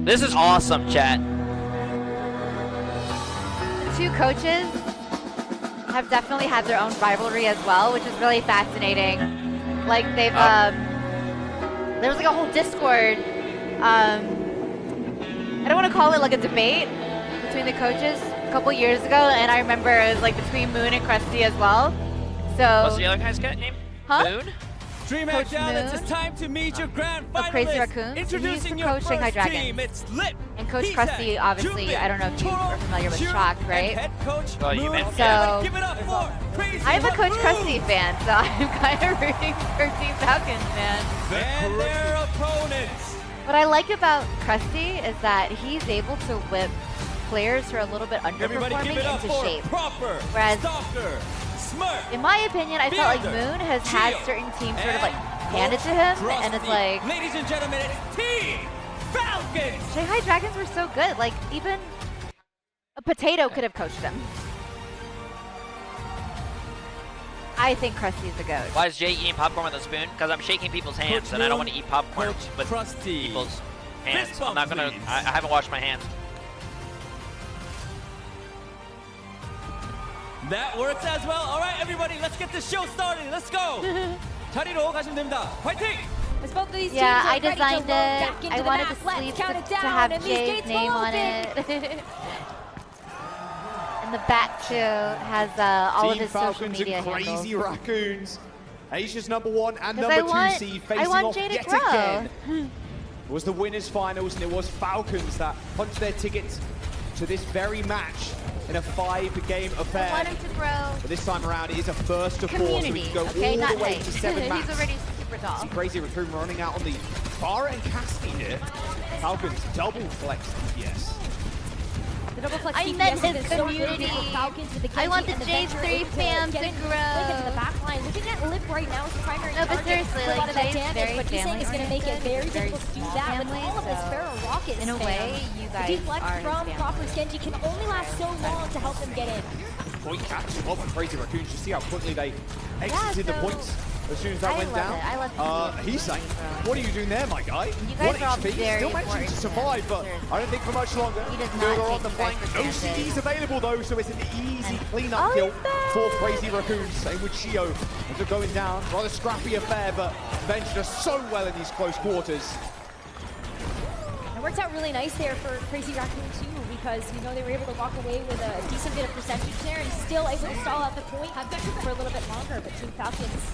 This is awesome, chat. The two coaches have definitely had their own rivalry as well, which is really fascinating. Like they've, there was like a whole Discord. I don't want to call it like a debate between the coaches a couple years ago, and I remember it was like between Moon and Krusty as well. So. What's the other guy's name? Huh? Moon? DreamHack Dallas, it's time to meet your grand finalists. Crazy RACCOON. Introducing your Coach Shanghai first Dragons. team. It's Lit. And Coach Krusty, obviously, I don't know if you are familiar with Shock, right? Head coach Oh, you Moon. meant- So, Give it up for Crazy I'm a Coach RACCOON. Krusty fan, so I'm kind of rooting for Team Falcons, man. And their opponents. What I like about Krusty is that he's able to whip players who are a little bit Everybody give underperforming it up into for shape. Proper, Whereas, Stalker, Smurf, in my opinion, I felt like Fielder, Moon has had Geo, certain teams sort of like and handed to him, Krusty. and it's like, Ladies and gentlemen, it's Team Falcons. Shanghai Dragons were so good, like even a potato could have coached them. I think Krusty's the GOAT. Why is Jay eating popcorn with a spoon? Because I'm shaking people's hands, Coach and I don't Moon, want to eat popcorn Coach with Krusty. people's hands. Fist I'm not bump, gonna. please. I haven't washed my hands. That works as well. All right, everybody, let's get this show started. Let's go. 자리로 가시면 됩니다. 화이팅! As both of these Yeah, I teams are ready to designed load it. back into I the wanted map. the Let's sleeves count it to down, have and these Jay's gates name will on open. it. And the back too has all of Team his social Falcons media and handles. Crazy RACCOONs. Asia's #1 and 'Cause I number 2 want- seed I facing want off Jay to yet grow. again. It was the winners finals, and it was Falcons that punched their tickets to this very match in a 5-game I affair. want him to grow. But this time around, it is a first to 4, so we Community, can go okay, all not the way height. to 7 maps. He's already super tall. See Crazy RACCOON running out on the far end Cassidy here. Falcons double flex DPS. The double flex I DPS meant has his been so good community. for Falcons with the I want Genji the and Venture Jay3 able to fam get to in grow. quick into the back line. Looking at Lip right now as the primary No, but target seriously, for a lot like, of that Jay's damage, very but he's saying it's going to make it very family-oriented, difficult to do very that with family, all of this so Pharaoh Rocket in a spam. way, you The guys deflect are his from family. Proper's Genji can only last so long to help them get in. Point catch of Crazy RACCOONs. You see how quickly they exited the so points as soon as that I went love down. it. I love to see it. He's saying, what are you doing there, my guy? You guys 1 are all HP, very still managing to important to survive, him, but seriously. I don't think for much longer. He does not Fielder take on the you guys flank. for No granted. CDs available though, so it's an easy And- cleanup Oh, kill he's back. for Crazy RACCOONs. Same with Shio. As they're going down, rather scrappy affair, but Venture does so well in these close quarters. It worked out really nice there for Crazy RACCOON too, because you know they were able to walk away with a decent bit of percentage there and still able to stall out the point for a little bit longer. But Team Falcons,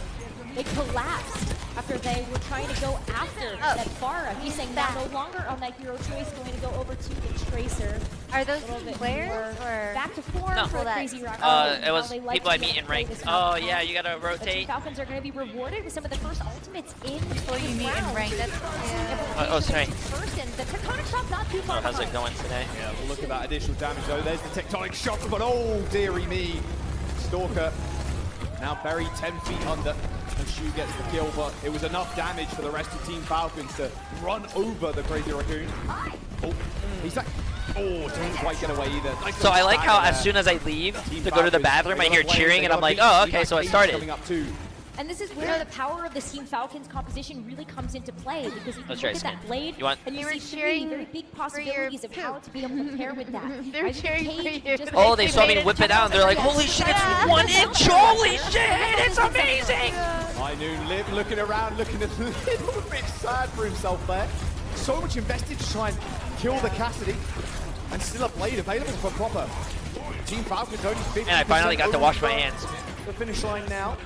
they collapsed after they were trying to go after that Pharah. He's saying now no longer on that hero choice, going to go over to the Tracer. Are those A little bit players more or? back to form No. for That- Crazy RACCOON. It was How they like people to I meet in play rank. this Oh round. yeah, you gotta The Team rotate. Falcons are going to be rewarded with some of the first ultimates in Before you this meet in round. rank, that's Oh, sorry. First, and the Tectonic Shock not too far Oh, how's it behind. going today? Yeah, well, look at that additional damage though. There's the tectonic shock, but oh dearie me. Stalker now buried 10 feet under. And Shu gets the kill, but it was enough damage for the rest of Team Falcons to run over the Crazy RACCOON. Oh, he's like, oh, didn't quite get away either. Nice So I like how stagger as there. soon as I leave Team to go to the Falcons, bathroom, I they hear gotta play, cheering, they and I'm gotta like, beat. oh, See okay, that so it Ace started. Coming up too. And this is where the power of this Team Falcons composition really comes into play, because you can Let's look try at that Skin. blade You want- and you They were see three cheering very big for your possibilities of how poop. to be able to pair with that. They were Either cheering Cage for you. just Oh, like they saw me made it whip it jump out, and they're like, yes. holy shit, it's Yeah. 1 inch! Holy shit, it's amazing! High Noon Liv looking around, looking a little bit sad for himself there. So much invested to try and kill the Cassidy, and still a blade available for Proper. Team Falcons only 50%. And I finally got to wash my hands. The finish line now.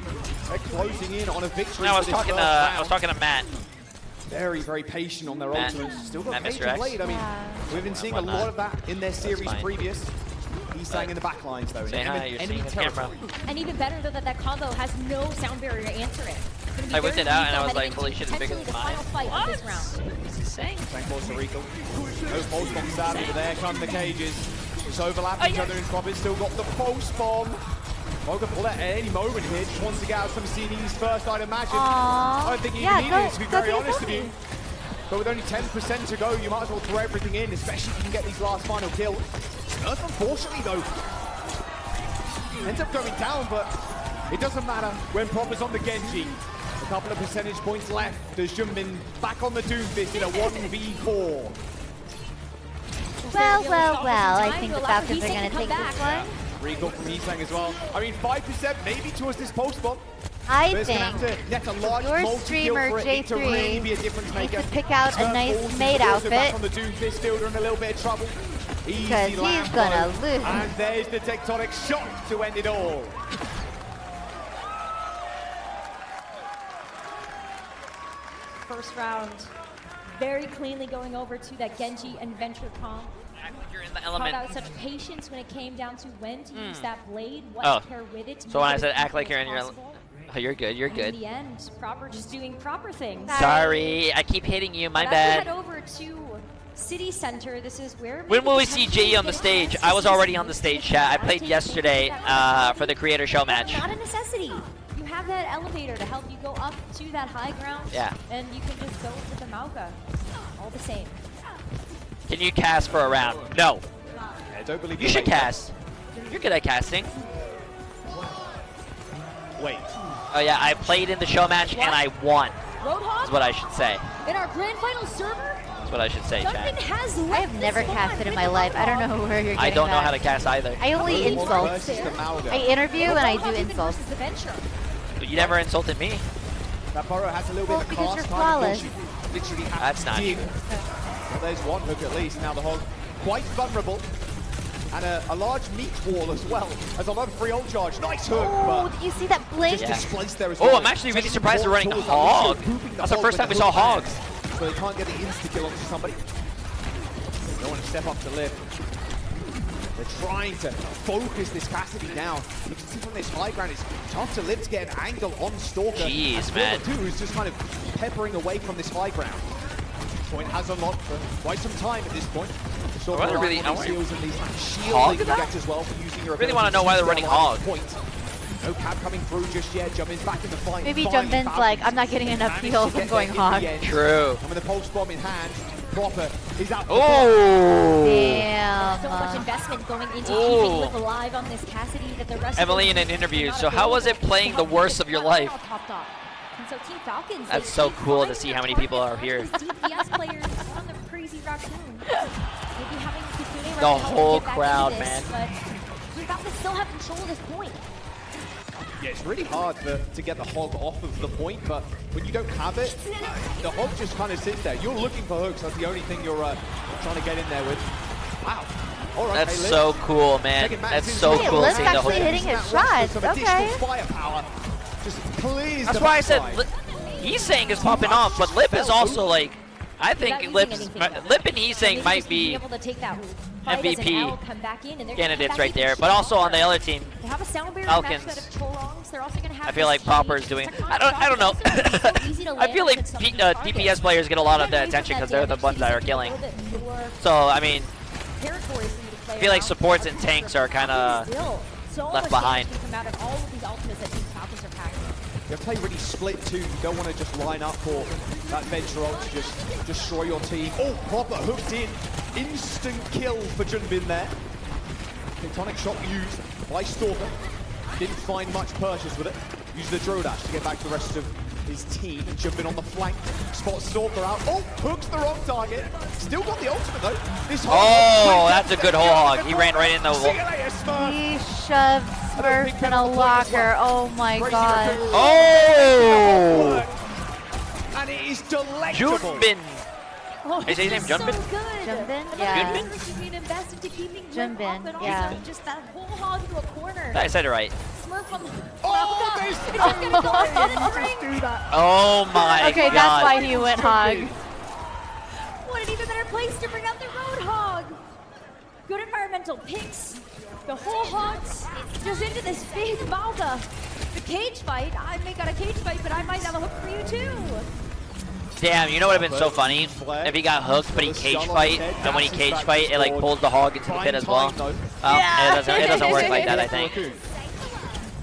They're closing in on a victory. No, I was for this talking to first round. I was talking to Matt. Very, very patient on their Matt. ultimates. Still got Matt, Major Mr. X. Blade. I mean, Yeah. we've been seeing a whatnot. lot of that in their series fine. previous. He's staying in the back lines though. Say in hi, enemy, you're enemy seeing the camera. territory. And even better though that that combo has no sound barrier to answer it. It's gonna be I whipped very it out, and I lethal was like, heading holy into shit, it's bigger potentially than the final mine. fight of this round. What's he saying? Thank Costa Rica. No pulse bomb savage, but there come the cages. Just overlapping each other in Proper's still got the pulse bomb. Moga pull at any moment here. Just wants to get out some CDs first, I'd imagine. Aww. I don't think he Yeah, even needed go- it, to be go very to the honest with you. selfie. But with only 10% to go, you might as well throw everything in, especially if you can get these last final kills. Earth, unfortunately, though, ends up going down, but it doesn't matter when Proper's on the Genji. A couple of percentage points left. There's Junbin back on the Doomfist in a 1v4. Falcons there to be able to stop well, this in I time think to the allow for Falcons are Heesang going to come take back. this one. Recall from Heesang as well. I mean, 5% maybe towards this post bomb. I But it's gonna have think to net a large your multi-kill streamer, for it to really be a difference Jay3, needs maker. to pick out a Turn nice balls, maid he's also back outfit. on the Doomfist fielder in a little bit of trouble. Easy Because he's lamp gonna though. lose. And there's the tectonic shot to end it all. First round, very cleanly going over to that Genji and Venture comp. Act like you're in the Called element. out such patience when it came down to when to use that blade, what Oh. to pair with it. To So make when I it said as act like simple you're in as your possible. Oh, you're good. You're And good. in the end, proper, just doing proper things. Sorry, I keep hitting you. My But as we head bad. over to City Center, this is where. When will we see potentially Jay on the getting stage? access I to was some already on the stage, chat. I played yesterday for the Creator Show match. Not a necessity. You have that elevator to help you go up to that high ground. Yeah. And you can just go with the Mauga. All the same. Can you cast for a round? No. I don't believe You should cast. You're good at casting. Wait. Oh yeah, I played in the show match and I won. Roadhog Is what I should say. in our grand final server. That's what I should say, Duncan chat. has I have never casted in my life. I don't know where you're getting I don't know that. how to cast either. I only insult. Versus the Mauga. I interview and I do insults. The Venture. You never insulted me. That Burrow has a little Well, bit of because cast you're time. flawless. Unfortunately, literally has That's to not dig. true. Well, there's one hook at least. Now the Hog quite vulnerable. And a large meat wall as well. There's a lot of free ult charge. Nice hook, Oh, but you see that blink? just Yeah. displaced there as Oh, well. I'm actually really Taking surprised they're running tools, Hog. Alicia grouping That's the Hog first with time we the saw hook Hogs. back, so they can't get the insta-kill onto somebody. Don't want to step up to live. They're trying to focus this Cassidy down. You can see from this high ground, it's tough to live to get an angle on Stalker. Jeez, and man. Stalker 2 is just kind of peppering away from this high ground. Point has unlocked for quite some time at this point. Stalker wanna relying really- on I these wanna- heals and these shields Hog that you that? get as well for using your Really wanna abilities know why to they're running get a line Hog. Point. No cap coming through just yet. Jumpin's back in the fight. Maybe Finally, Jumpin's Falcons like, I'm not getting enough managed to heals, get I'm going there in the Hog. end. True. And with the pulse bomb in hand, Proper is out for the Oh! Damn. So much investment going into Oh. keeping Live alive on this Cassidy that the rest Emily of in them an interview. cannot So how was it avail playing to the help worst get of your the life? final topped off. And so Team Falcons, That's they so keep cool to finding see their how many people targets are here. with these DPS players on the crazy raccoon. Maybe having Kitsune right The to help them whole get back crowd, into this, man. But Team Falcons still have control of this point. Yeah, it's really hard to get the Hog off of the point, but when you don't have it, the Hog just kind of sits there. You're looking for hooks. That's the only thing you're trying to get in there with. Wow. All right, That's hey, Liv. so cool, man. Taking Max That's in so front. cool Liv's seeing the actually whole. hitting his That rush with shots. some additional Okay. firepower just clears That's the why I said backside. Heesang is popping off, but Lip is also like, I think Without Lip using anything, though. and And Heesang maybe might just being be able to take that fight as an MVP L, come back in, and they're gonna candidates come back right in there. and But shoot also on the hard. other team, They have a sound barrier Falcons. match that of Cholongs. They're also gonna have I feel this like Proper is huge doing. tectonic I don't know. shot. It's so easy to I land feel with like some DPS players get a lot of the Get away from attention that because they're the damage. ones that are Cities killing. a little bit more So I mean, territory for you to play I feel like around. supports and tanks are kind of Still, so left much behind. damage can come out of all of these ultimates that Team Falcons are packing. You play really split too. You don't want to just line up for that Venture ult to just destroy your team. Oh, Proper hooked in. Instant kill for Junbin there. Tectonic shot used by Stalker. Didn't find much purchase with it. Used the Drow Dash to get back to the rest of his team. And Junbin on the flank. Spots Stalker out. Oh, hooks the wrong target. Still got the ultimate though. This Oh, that's a good whole hog. He ran right in the See you wall. later, Smurf. He shoved Smurf in a locker. Oh my Crazy god. Raccoon. Oh! And it is delectable. Junbin. Oh, Is his name so Junbin? good. Junbin? But Yeah. the Junbin? Being invested to keeping Jim Junbin, up, and yeah. also just that whole hog into a corner. I said it right. Smurf on the Oh, it's there's- just gonna go ahead and ring. Do that. Oh my Okay, god. that's why he went hog. What an even better place to bring out the Roadhog. Good environmental picks. The whole hogs just into this big Malga. The cage fight. I may got a cage fight, but I might have a hook for you too. Damn, you know what would have been so funny? If he got hooked, but he cage fight, and when he cage fight, it like pulls the hog into the pit as well. Yeah. It doesn't work like that, I think.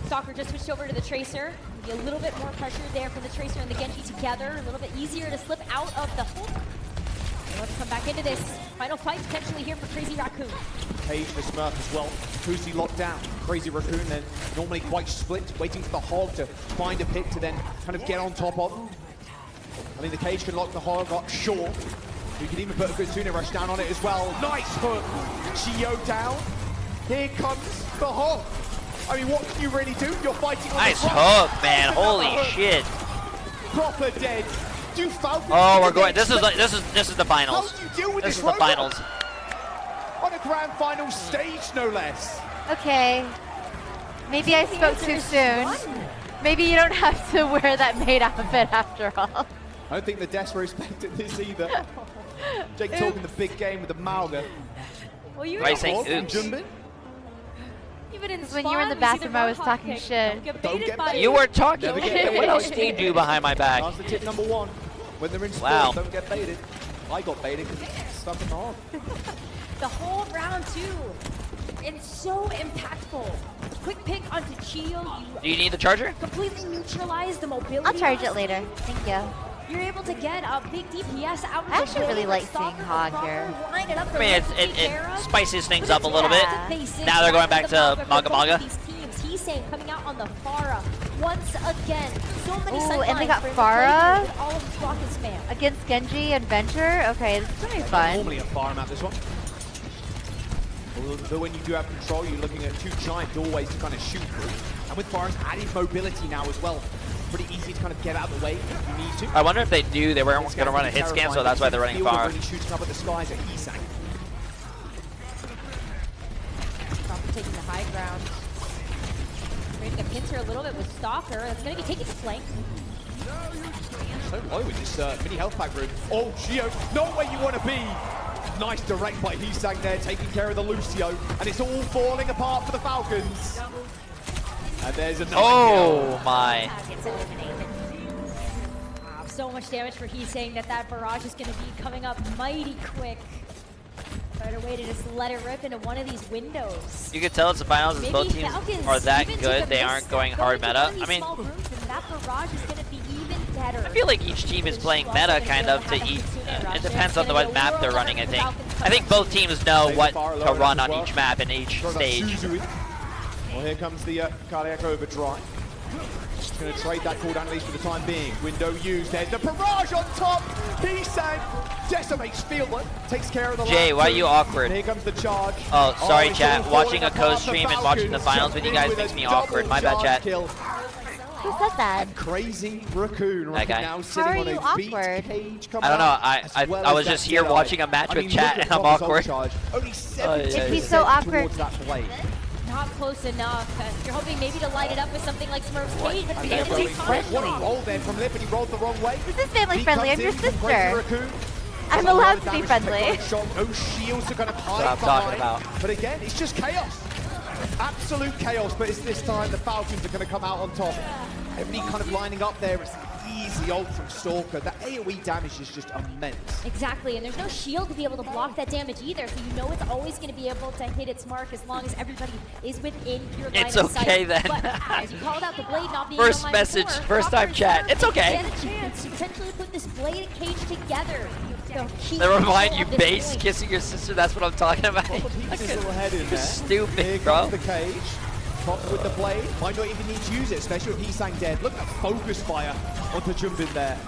Stalker just switched over to the Tracer. Be a little bit more pressure there from the Tracer and the Genji together. A little bit easier to slip out of the hook. And let's come back into this final fight potentially here for Crazy Raccoon. Page the Smurf as well. Pussy locked down. Crazy Raccoon then normally quite split, waiting for the Hog to find a pick to then kind of get on top of. I mean, the cage can lock the Hog up, sure. You can even put a good tuna rush down on it as well. Nice hook. Geo down. Here comes the hook. I mean, what can you really do? You're fighting on Nice the front. hook, man. Holy shit. Proper dead. Do Falcons Oh, we're get going. the This is next- the finals. How do you deal with This this is the robot? finals. On a grand final stage, no less. Okay. Maybe I spoke too soon. Maybe you don't have to wear that maid outfit after all. I don't think the Des respected this either. Jake talking the big game with the Malga. Well, you Right, know, saying From oops. Jumbin. even in When you were in the spawn, we see bathroom, I was Roadhog talking pick. shit. Get Don't baited get by baited. You were talking. Never get baited. What else do you do behind my back? That's the tip number one. When they're in spawn, Wow. don't get baited. I got baited because it's stuck in the hog. the whole round two. It's so impactful. Quick pick onto Chio. Do you need the charger? Completely neutralize the mobility. I'll charge it loss. later. Thank you. You're able to get a big DPS out of I the actually way, really but like Stalker seeing Hog proper here. line it up I for mean, Lift to take it care of. spices things But up a it's little bit. bad. Basic Now they're going back right to on the Maga for both Maga. of these teams. He's saying coming out on the Pharah once again. So many Ooh, and they sightlines got for him to play Pharah with all of his rocket spam. against Genji and Venture. Okay, this is gonna be Not fun. normally a fire map, this one. But when you do have control, you're looking at two giant doorways to kind of shoot through. And with Fire's added mobility now as well, pretty easy to kind of get out of the way if you need to. I wonder if they knew they weren't going to run a hit scan, so that's why they're running Field far. really shooting up at the skies at Isak. Proper taking the high ground. Creating a pincer a little bit with Stalker. That's going to be taking the flank. So low with this mini health pack room. Oh, Gio, not where you want to be. Nice direct by Hisang there, taking care of the Lucio. And it's all falling apart for the Falcons. And there's another Oh my. Gets eliminated. Wow, so much damage for he's saying that barrage is going to be coming up mighty quick. Better way to just let it rip into one of these windows. You could tell it's the finals as Maybe both teams Falcons are that even good. took a They aren't misstep, going hard to meta. one of these I mean, small rooms, and that barrage is going to be even better. I feel like each team is playing meta kind of to eat. It depends on what map they're running, I think. I think both teams know what to run on each map and each stage. Well, here comes the cardiac overdrive. Going to trade that cooldown at least for the time being. Window used. There's the barrage on top. Hisang decimates Fieldler. Takes care of the Jay, last why are two. you awkward? And here comes the charge. Oh, sorry, it's chat. all Watching falling a apart. co-stream The and watching the Falcons finals with you guys with makes a me awkward. My bad, double chat. charge kill. Who said that? Crazy Raccoon right guy. now sitting are on you a beat awkward? cage coming I don't know. up, I as well I as was that just here Jedi. watching a match I with mean, chat look and at I'm Proper's awkward. charge. Only 70% yeah. He's so awkward. towards that play. Not close enough. You're hoping maybe to light it up with something like Smurf's Cage, but And be they're able to going take quick. time What a off. roll there from Lip, and he rolled the wrong way. This is family He friendly. I'm comes your in from Crazy sister. Raccoon. I'm A lot allowed of to be damage friendly. taken on shot. No shields to kind of hide That's what I'm talking behind. about. But again, it's just chaos. Absolute chaos, but it's this time the Falcons are going to come out on top. Everybody kind of lining up there. It's an easy ult from Stalker. The AoE damage is just immense. Exactly, and there's no shield to be able to block that damage either, so you know it's always going to be able to hit its mark as long as everybody is within your line It's of sight. okay then. But as you called out the blade not being First online message, before, first time Proper chat. Smurf It's okay. Get a chance to potentially put this blade and cage together. They remind you base kissing your sister. That's what I'm talking about. Proper keeps his little head in there. Stupid, Here bro. comes the cage. Proper with the blade. Might not even need to use it, especially with Hisang dead. Look at that focus fire onto Jumbin there.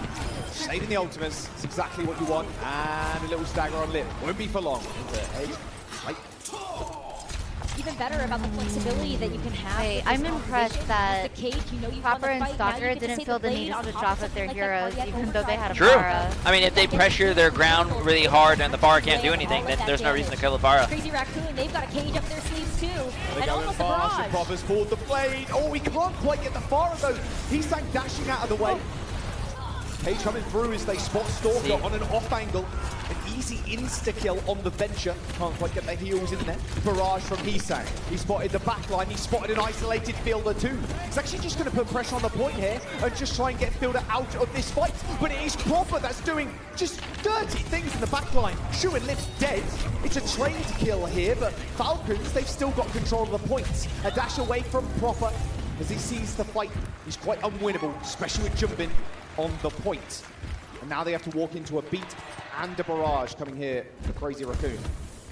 Saving the ultimates. It's exactly what you want. And a little stagger on Lip. Won't be for long. Right. Even better about the flexibility that you can have. Wait, with I'm this impressed opposition. that The cage, you know you've Proper won and the fight. Now you Stalker get to didn't say feel the blade need to on switch top of off with their something like that heroes, cardiac even though they had a True. Pharah. I mean, if they pressure their ground really hard and the bar can't do anything, then there's no reason to kill the bar. Crazy Raccoon, they've got a cage up their sleeves too. They're And going almost a fast. barrage. Proper's pulled the blade. Oh, he can't quite get the far though. Hisang dashing out of the way. Cage coming through as they spot Stalker See. on an off angle. An easy insta-kill on the Venture. Can't quite get the heels in there. Barrage from Hisang. He spotted the backline. He spotted an isolated Fielder too. He's actually just going to put pressure on the point here and just try and get Fielder out of this fight. But it is Proper that's doing just dirty things in the backline. Shu and Lip's dead. It's a trained kill here, but Falcons, they've still got control of the points. A dash away from Proper as he sees the fight. He's quite unwinnable, especially with Jumbin on the point. And now they have to walk into a beat and a barrage coming here for Crazy Raccoon.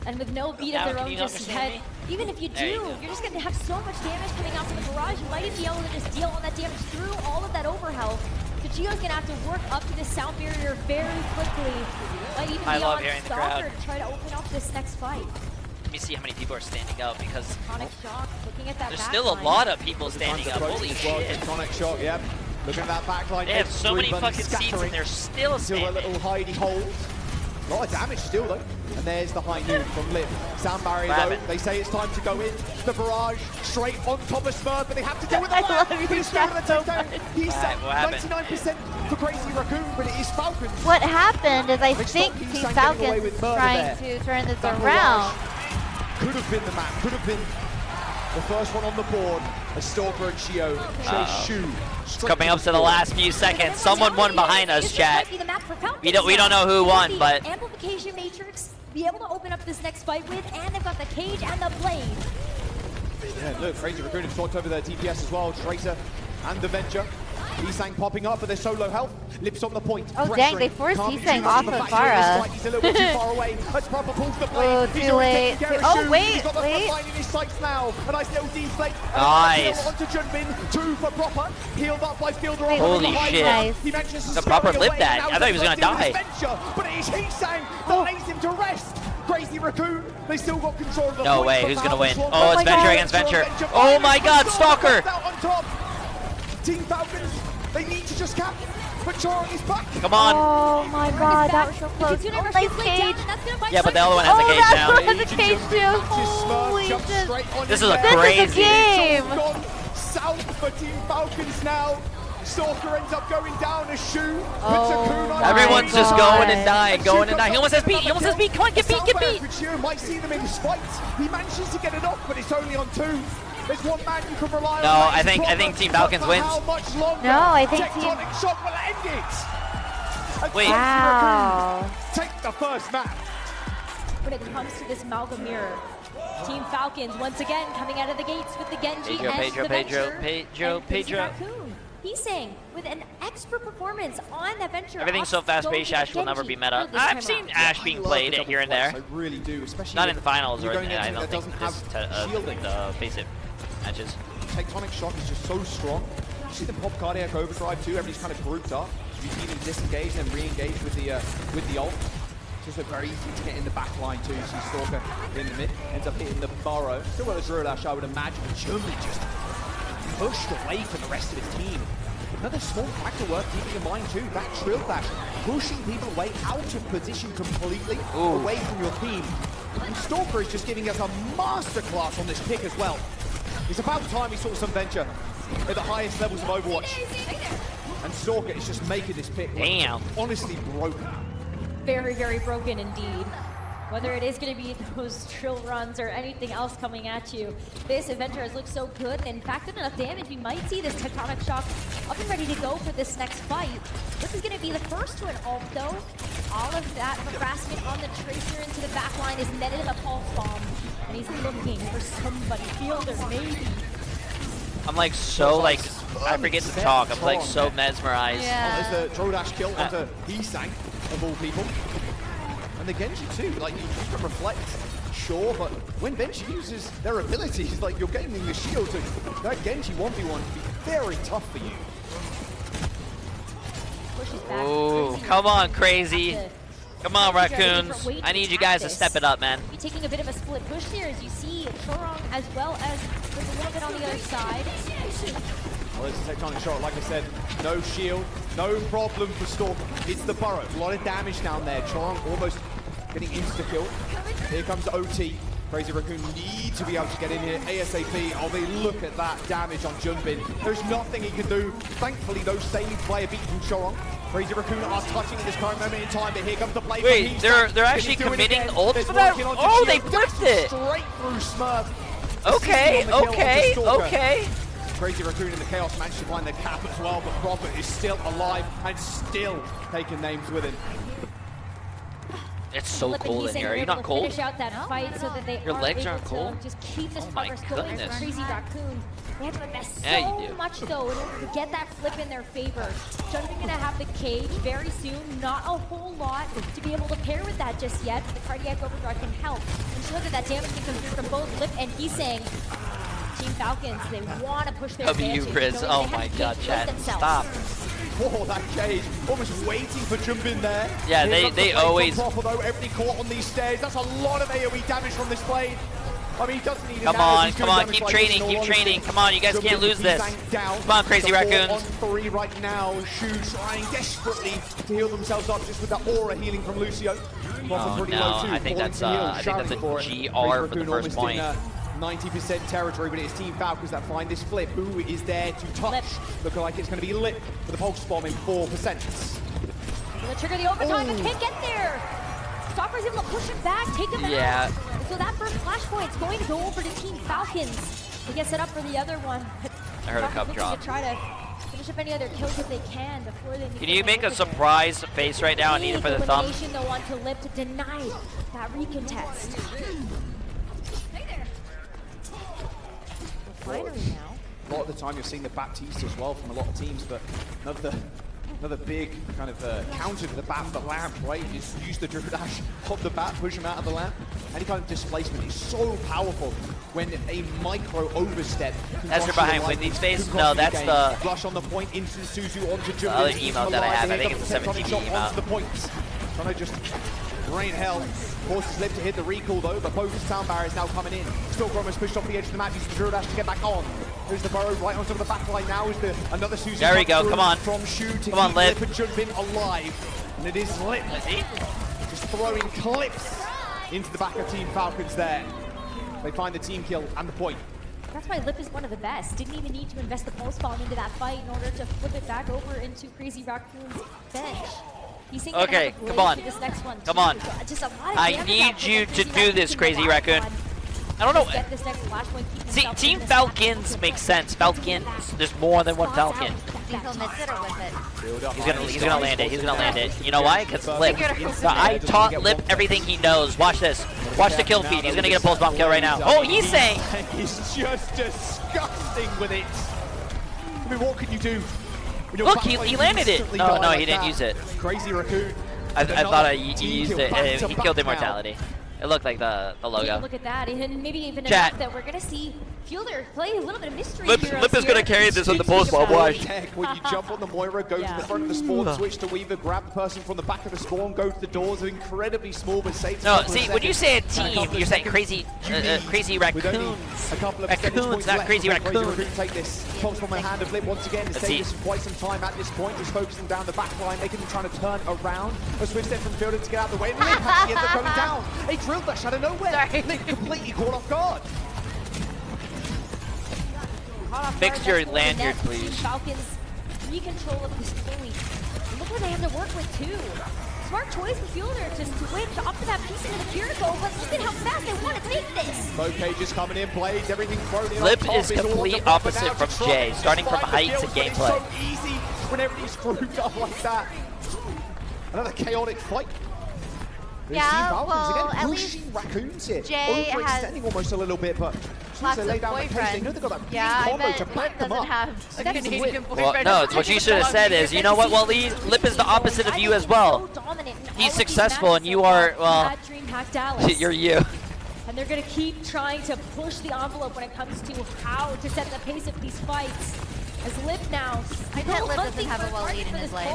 And with no beat Now, of their can own you just understand yet, me? even if you There do, you go. you're just going to have so much damage coming out from the barrage. You might even be able to just deal all that damage through all of that overhealth. So Gio's going to have to work up to this sound barrier here very quickly. But even I love beyond hearing the Stalker crowd. to try to open up this next fight. Let me see how many people are standing up because Tectonic Shock, looking at that there's back still a line. lot of people standing up. Approaching Holy as well, shit. Tectonic Shock, yeah. Looking at that backline. They have so many everybody fucking seats and scattering they're still into a standing. little hidey hole. A lot of damage still though. And there's the high noon from Lip. Sound barrier Grab though. it. They say it's time to go in. The barrage straight on top of Smurf, but they have to deal with the I lag. love you, He's still in the Jack, so takedown. He's Alright, what happened? 99% for Crazy Raccoon, but it is Falcons. What happened is I They think stopped Team Heesang getting away Falcons with is murder trying there. to turn this That around. barrage could have been the map, could have been the first one on the board. A Stalker and Shio chase Shu. Coming up to the last few seconds. Someone won behind us, chat. We don't know who won, but Amplification Matrix be able to open up this next fight with, and they've got the cage and the blade. Yeah, look, Crazy Raccoon have talked over their DPS as well. Tracer and the Venture. Heesang popping up, but they're so low health. Lips on the point. Oh, dang, they forced Heesang off of Farah. He's a little bit too far away. Let's proper pulls the blade. Oh, He's too already late. taken care of Oh, Shu. wait, He's got the wait. front line in his sights now. A nice little deflate. Nice. Onto Junbin. 2 for proper. Healed up by Fielder. Holy on the high shit. ground. Nice. He manages to The proper scurry lip away, that. and I now thought he was they're gonna locked in die. with Venture, but it is Heesang that lays him to rest. Crazy Raccoon, they still got control of the No point, way, but who's gonna Falcons win? lost. Oh, it's my Venture God. against Venture. Oh my god, Stalker! Out on top. Team Falcons, they need to just cap. But Chorong is back. Come on. Oh my god, that was so close. Kitsune Oh, rushes nice Blade cage. down, and that's gonna bite Yeah, but the other one Oh, has a cage that now. one has a cage too. Holy Jump shit. straight on This his is a back. This is crazy. a game. It's all gone south for Team Falcons now. Stalker ends up going down as Shu. Puts a Kun on Everyone's just God. going and dying, going and dying. He almost has beat. He almost has beat. Come on, get beat, get beat. Shu might see them in this fight. He manages to get it off, but it's only on 2. There's one man you can rely on. No, that I is think proper, Team Falcons but for wins. How much longer? No, I think Tectonic Shock will end it. And Wait. Crazy Wow. Raccoon take the first map. When it comes to this Malcolm mirror, Team Falcons once again coming out of the gates with the Genji Pedro, and Pedro, the Pedro, Venture Pedro, and Crazy Pedro. Raccoon. He's saying with an expert performance on that Venture. Everything's so fast-paced, Ash will never be meta. I've seen Ash being played here and there. I really do, especially Not in the finals or you're in going the, I into don't that think doesn't have this shielding. the basic matches. Tectonic Shock is just so strong. You see them pop Cardiac Overdrive too. Everybody's kind of grouped up. You see them disengage and re-engage with the ult. It's just very easy to get in the back line too. You see Stalker in the mid, ends up hitting the burrow. Still got a Druid Ash, I would imagine. But Germany just pushed away from the rest of his team. Another small factor worth keeping in mind too. That Trill Dash pushing people away out of position completely away from your team. And Stalker is just giving us a masterclass on this pick as well. It's about time we saw some Venture at the highest levels of Overwatch. And Stalker is just making this pick look Damn. honestly broken. Very, very broken indeed. Whether it is going to be those trill runs or anything else coming at you, this Venture has looked so good, and in fact, with enough damage, we might see this Tectonic Shock up and ready to go for this next fight. This is going to be the first to an ult, though. All of that harassment on the Tracer into the back line is netted in a pulse bomb, and he's looking for somebody, Fielder, maybe. I'm like so like, I forget to talk. I'm like so mesmerized. Yeah. Oh, there's the Droll Dash kill onto Heesang, of all people. And the Genji too, like you can reflect, sure, but when Venture uses their abilities, like you're gaining the shield, so that Genji 1v1 can be very tough for you. Pushes back. Ooh, Crazy come on, Raccoon. Crazy. Have to Come on, figure out a different Raccoons. way to I need you attack guys to this. step it up, man. Be taking a bit of a split push here as you see Chorong as well as with a little bit on the other side. Well, there's a Tectonic Shot, like I said, no shield, no problem for Stalker. It's the burrow, a lot of damage down there. Chorong almost getting insta-killed. Here comes OT. Crazy Raccoon need to be able to get in here ASAP. Oh, they look at that damage on Junbin. There's nothing he can do. Thankfully, no saved by a beat from Chorong. Crazy Raccoon are touching at this current moment in time, but here comes the play. Wait, from they're Heesang. actually Can he do it committing again? ult There's for that? working onto Oh, they shield. flipped That's it. straight through Smurf. Okay, Assisting on the kill okay, onto Stalker. okay. Crazy Raccoon in the Chaos managed to find the cap as well, but Prophet is still alive and still taking names with him. It's so Flip and cold in Heesang here. Are were you able not to cold? Finish out that fight so that they Your are legs able aren't to cold? just keep this Oh my progress going. goodness. Crazy Raccoon. They have to invest Yeah, so you do. much though in order to get that flip in their favor. Junbin gonna have the cage very soon. Not a whole lot to be able to pair with that just yet. But the cardiac overdrive can help. And just look at that damage that comes through from both Lip and Heesang. Team Falcons, they want to push their W, advantage. Chris. knowing Oh they have my to god, cage chat. themselves. Stop. for that cage. Almost waiting for jump in there. Yeah, Here comes the they blade always. from Proper, though. Everybody caught on these stairs. That's a lot of AoE damage from this blade. I mean, he doesn't need it Come now, on, he's come doing on, damage keep like training, this in keep all training. honesty. Come on, you guys Jump can't in, lose he this. sank down. Come on, Crazy It's a Raccoons. 4-on-3 right now. Shu trying desperately to heal themselves up just with that aura healing from Lucio. Oh, Pretty no, low too, I think falling that's to heal, I think that's a shouting for it. GR Crazy for the Raccoon first almost point. in 90% territory, but it's Team Falcons that find this flip. Who is there to touch? Lip. Looking like it's going to be Lip for the Pulse Bomb in 4%. Gonna trigger the overtime, but Ooh. can't get there. Stopper's able to push it back, take him Yeah. out. So that first flashpoint's going to go over to Team Falcons. They get set up for the other one. I heard a Falcons cup looking drop. To try to finish up any other kills if they can before they. Can you make a surprise face right now and need it for the thumb? Elimination though onto Lip to deny that recontest. Finally now. A lot of the time you're seeing the Baptiste as well from a lot of teams, but another big kind of counter to the lamp, right? Is use the Druid Dash of the bat, push him out of the lamp. Any kind of displacement is so powerful when a micro overstep. That's for behind Whitney's face? No, that's the flush on the point, instant Suzu onto Jump. other emote that I have. I think it's a 17 emote. The points. Trying to just rain hell. Forces Lip to hit the recall though, but both sound barriers now coming in. Still almost pushed off the edge of the map, using the Druid Dash to get back on. There's the burrow right on top of the back line now. Is another Suzu. There we go, through come on. From Shu to Come on, keep Lip. and Jump in alive. And it is Lip. Just throwing clips into the back of Team Falcons there. They find the team kill and the point. That's why Lip is one of the best. Didn't even need to invest the pulse bomb into that fight in order to flip it back over into Crazy Raccoon's bench. He's thinking Okay, about the come blade on. for this next one Come too. on. So, just a lot of I damage need output you that to do this, Crazy Raccoon. I don't know. Get this next flashpoint, keep See, himself Team in this Falcons back. makes sense. Falcons, there's more than one Falcon. Think he'll miss it or whip it? Build up. He's gonna land it. He's gonna land it. You know why? Because Lip. Figured So I taught Lip everything he knows. Watch this. Watch the kill feed. He's gonna get a pulse bomb kill right now. Oh, he's saying. He's just disgusting with it. I mean, what can you do? when your Look, backline he landed it. instantly No, die no, like he didn't that? use it. Crazy Raccoon. I thought he Team used kill it. back to He back killed now. Immortality. It looked like the logo. Look at that, and maybe even Chat. enough that we're gonna see Fielder play a little bit of mystery Lip heroes is gonna here. carry this on the Speaking pulse bomb. about- Watch. Tech, when you jump on the Moira, go to Yeah. the front of the spawn, switch to Weaver, grab the person from the back of the spawn, go to the doors, incredibly small but safe. No, see, when you say a team, you're saying crazy, crazy With only raccoons. a couple of percentage Raccoons, points not left crazy before raccoon. Raccoon take this. Pulse from the hand of Lip once again. It's Let's taking see. us quite some time at this point, just focusing down the back line, making them trying to turn around. A switch step from Fielder to get out of the way, and Lip actually ends up going down. A drill dash out of nowhere. Sorry. Lip completely caught off guard. Caught off Fix guard, your that's holding lanyard, net. please. Team Falcons re-control of this point. Look what they have to work with too. Smart choice for Fielder to wait to up to that piece into the Kiriko, but look at how fast they want to take this. Both cages coming in, blades, everything thrown in. Lip on top. is It's all complete on the front opposite now to from try Jay, and starting from find the height to kills, but it's gameplay. so easy when everybody's grouped up like that. Another chaotic fight. There's Yeah, Team Falcons well, again, at pushing Raccoons here. Jay has Overextending almost a little bit, but as soon as lots they of lay down the pace, they boyfriends. know they've got that Yeah, I combo bet to Lip back them doesn't up. have a That's Canadian Lip. Well, boyfriend. no, it's what you should have said is, you know what, Waleed? Lip is the opposite of you as well. He's successful and you are, well, at DreamHack Dallas. you're you. And they're going to keep trying to push the envelope when it comes to how to set the pace of these fights. As Lip now, I bet Lip doesn't have a Waleed in his life.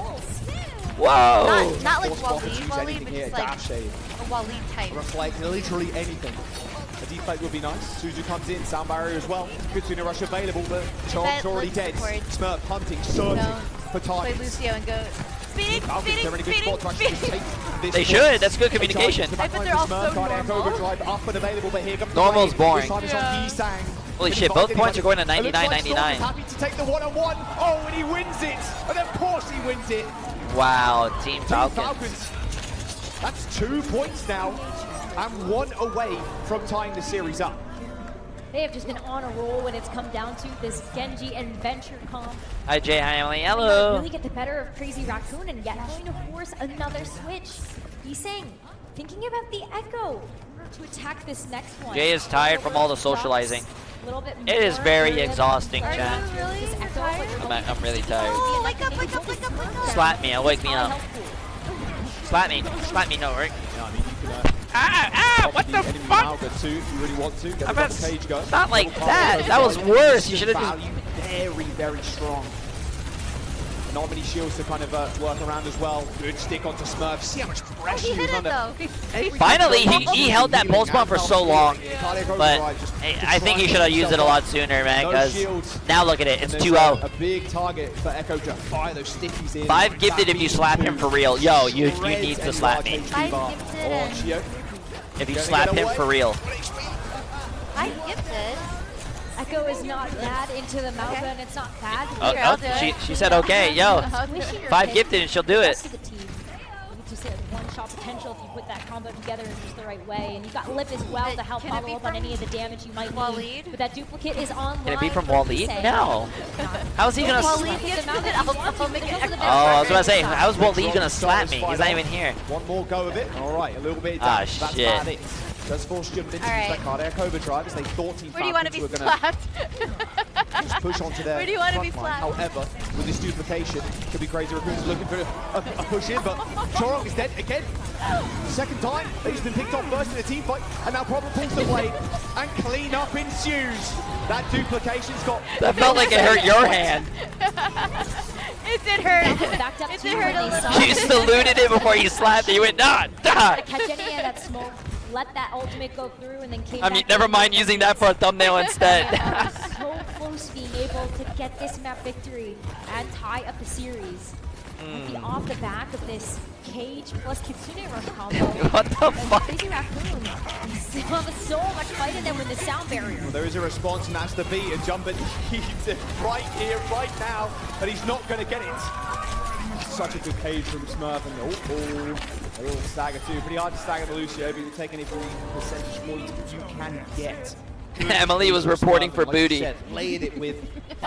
Whoa! Not like Force Waleed, choose Waleed, anything but here, just like dash shade. a Waleed type. Reflect literally anything. A deflect would be nice. Suzu comes in, sound barrier as well. Good Tuna Rush available, but Charm's already Lip dead. support. Smurf hunting, searching Don't for play targets. Lucio and go speeding, Falcons, they're in a good spot to actually just take this They point. should, that's good They communication. charge to I bet backline they're all for Smurf, so cardiac normal. overdrive up and available, but here comes the Normal's wave. boring. This time it's on Hee-Sang. Holy Didn't shit, find both points anybody. are going to It looks like Storm 99.99. is happy to take the one-on-one. Oh, and he wins it. And of course he wins it. Wow, Team Team Falcons. Falcons. That's 2 points now, and 1 away from tying the series up. They have just been on a roll when it's come down to this Genji and Venture comp. Hi Jay, hi Emily, Might hello. really get the better of Crazy Raccoon and yet going to force another switch. He's saying, thinking about the Echo in order to attack this next one. Jay is tired from all the socializing. A little bit It is more very area. exhausting, Are chat. you really This Echo, tired? like, I'm really tired. Oh, wake up, wake up, wake up, wake up. Slap me, wake me up. Slap me, no, right? Yeah, I mean, you can What the enemy fuck? Malga too, if you really want to. Get the I'm double not- cage go. not like Double that. combo. That was worse. You should have just- Value very, very strong. Not many shields to kind of work around as well. Good stick onto Smurf. See how much pressure He he hit was it under. though. Finally, he held that pulse bomb for so long, but I think he should have used it a lot sooner, man, because now look at it, it's 2-0. A big target for Echo to fire those stickies in. 5 gifted if you slap him for real. Yo, you need to slap me. 5 gifted. If you slap him for real. 5 gifted. Echo is not that into the Malga, and it's not bad. Here, I'll do it. She said okay, yo. Squishing your 5 pick gifted and she'll do the it. rest of the team. You just hit one-shot potential if you put that combo together in just the right way. And you got Lip as well to help Can it follow be up on from any of the damage you might Waleed? need. But that duplicate is online. Can it be from for Waleed? Issei. No. How's he gonna Waleed slap? gifted. I'll make it extra. Oh, I was about to say, how's Waleed gonna slap me? He's not even here. One more go of it. All right, a little bit. Ah, That's shit. about it. Does force Jim into All right. that cardiac overdrive as they thought Team Where do you want to Falcons be were going slapped? to just push onto their Where do you want to be front line. slapped? However, with this duplication, could be Crazy Raccoons looking for a push in, but Chorong is dead again. Second time, he's been picked off first in a team fight, and now Problem pulls the blade, and clean up ensues. That duplication's got... That felt like it hurt your hand. It did hurt. Backed up It too did hurt when a they little. saw You saluted it before you slapped it. You went, nah, nah. catch any of that smoke, let that ultimate go through, and then came I mean, back never in. mind using that for a thumbnail instead. So close being able to get this map victory and tie up the series. And be off the back of this Cage plus Kitsune run combo. What the And fuck? Crazy Raccoon still have so much fight in them with the sound barrier. Well, there is a response, and that's the beat, and Jumpin needs it right here, right now, and he's not going to get it. Such a good cage from Smurf, and a little stagger too. Pretty hard to stagger the Lucio, but you take any percentage points you can get. Emily was reporting for Like you booty. said, layered it with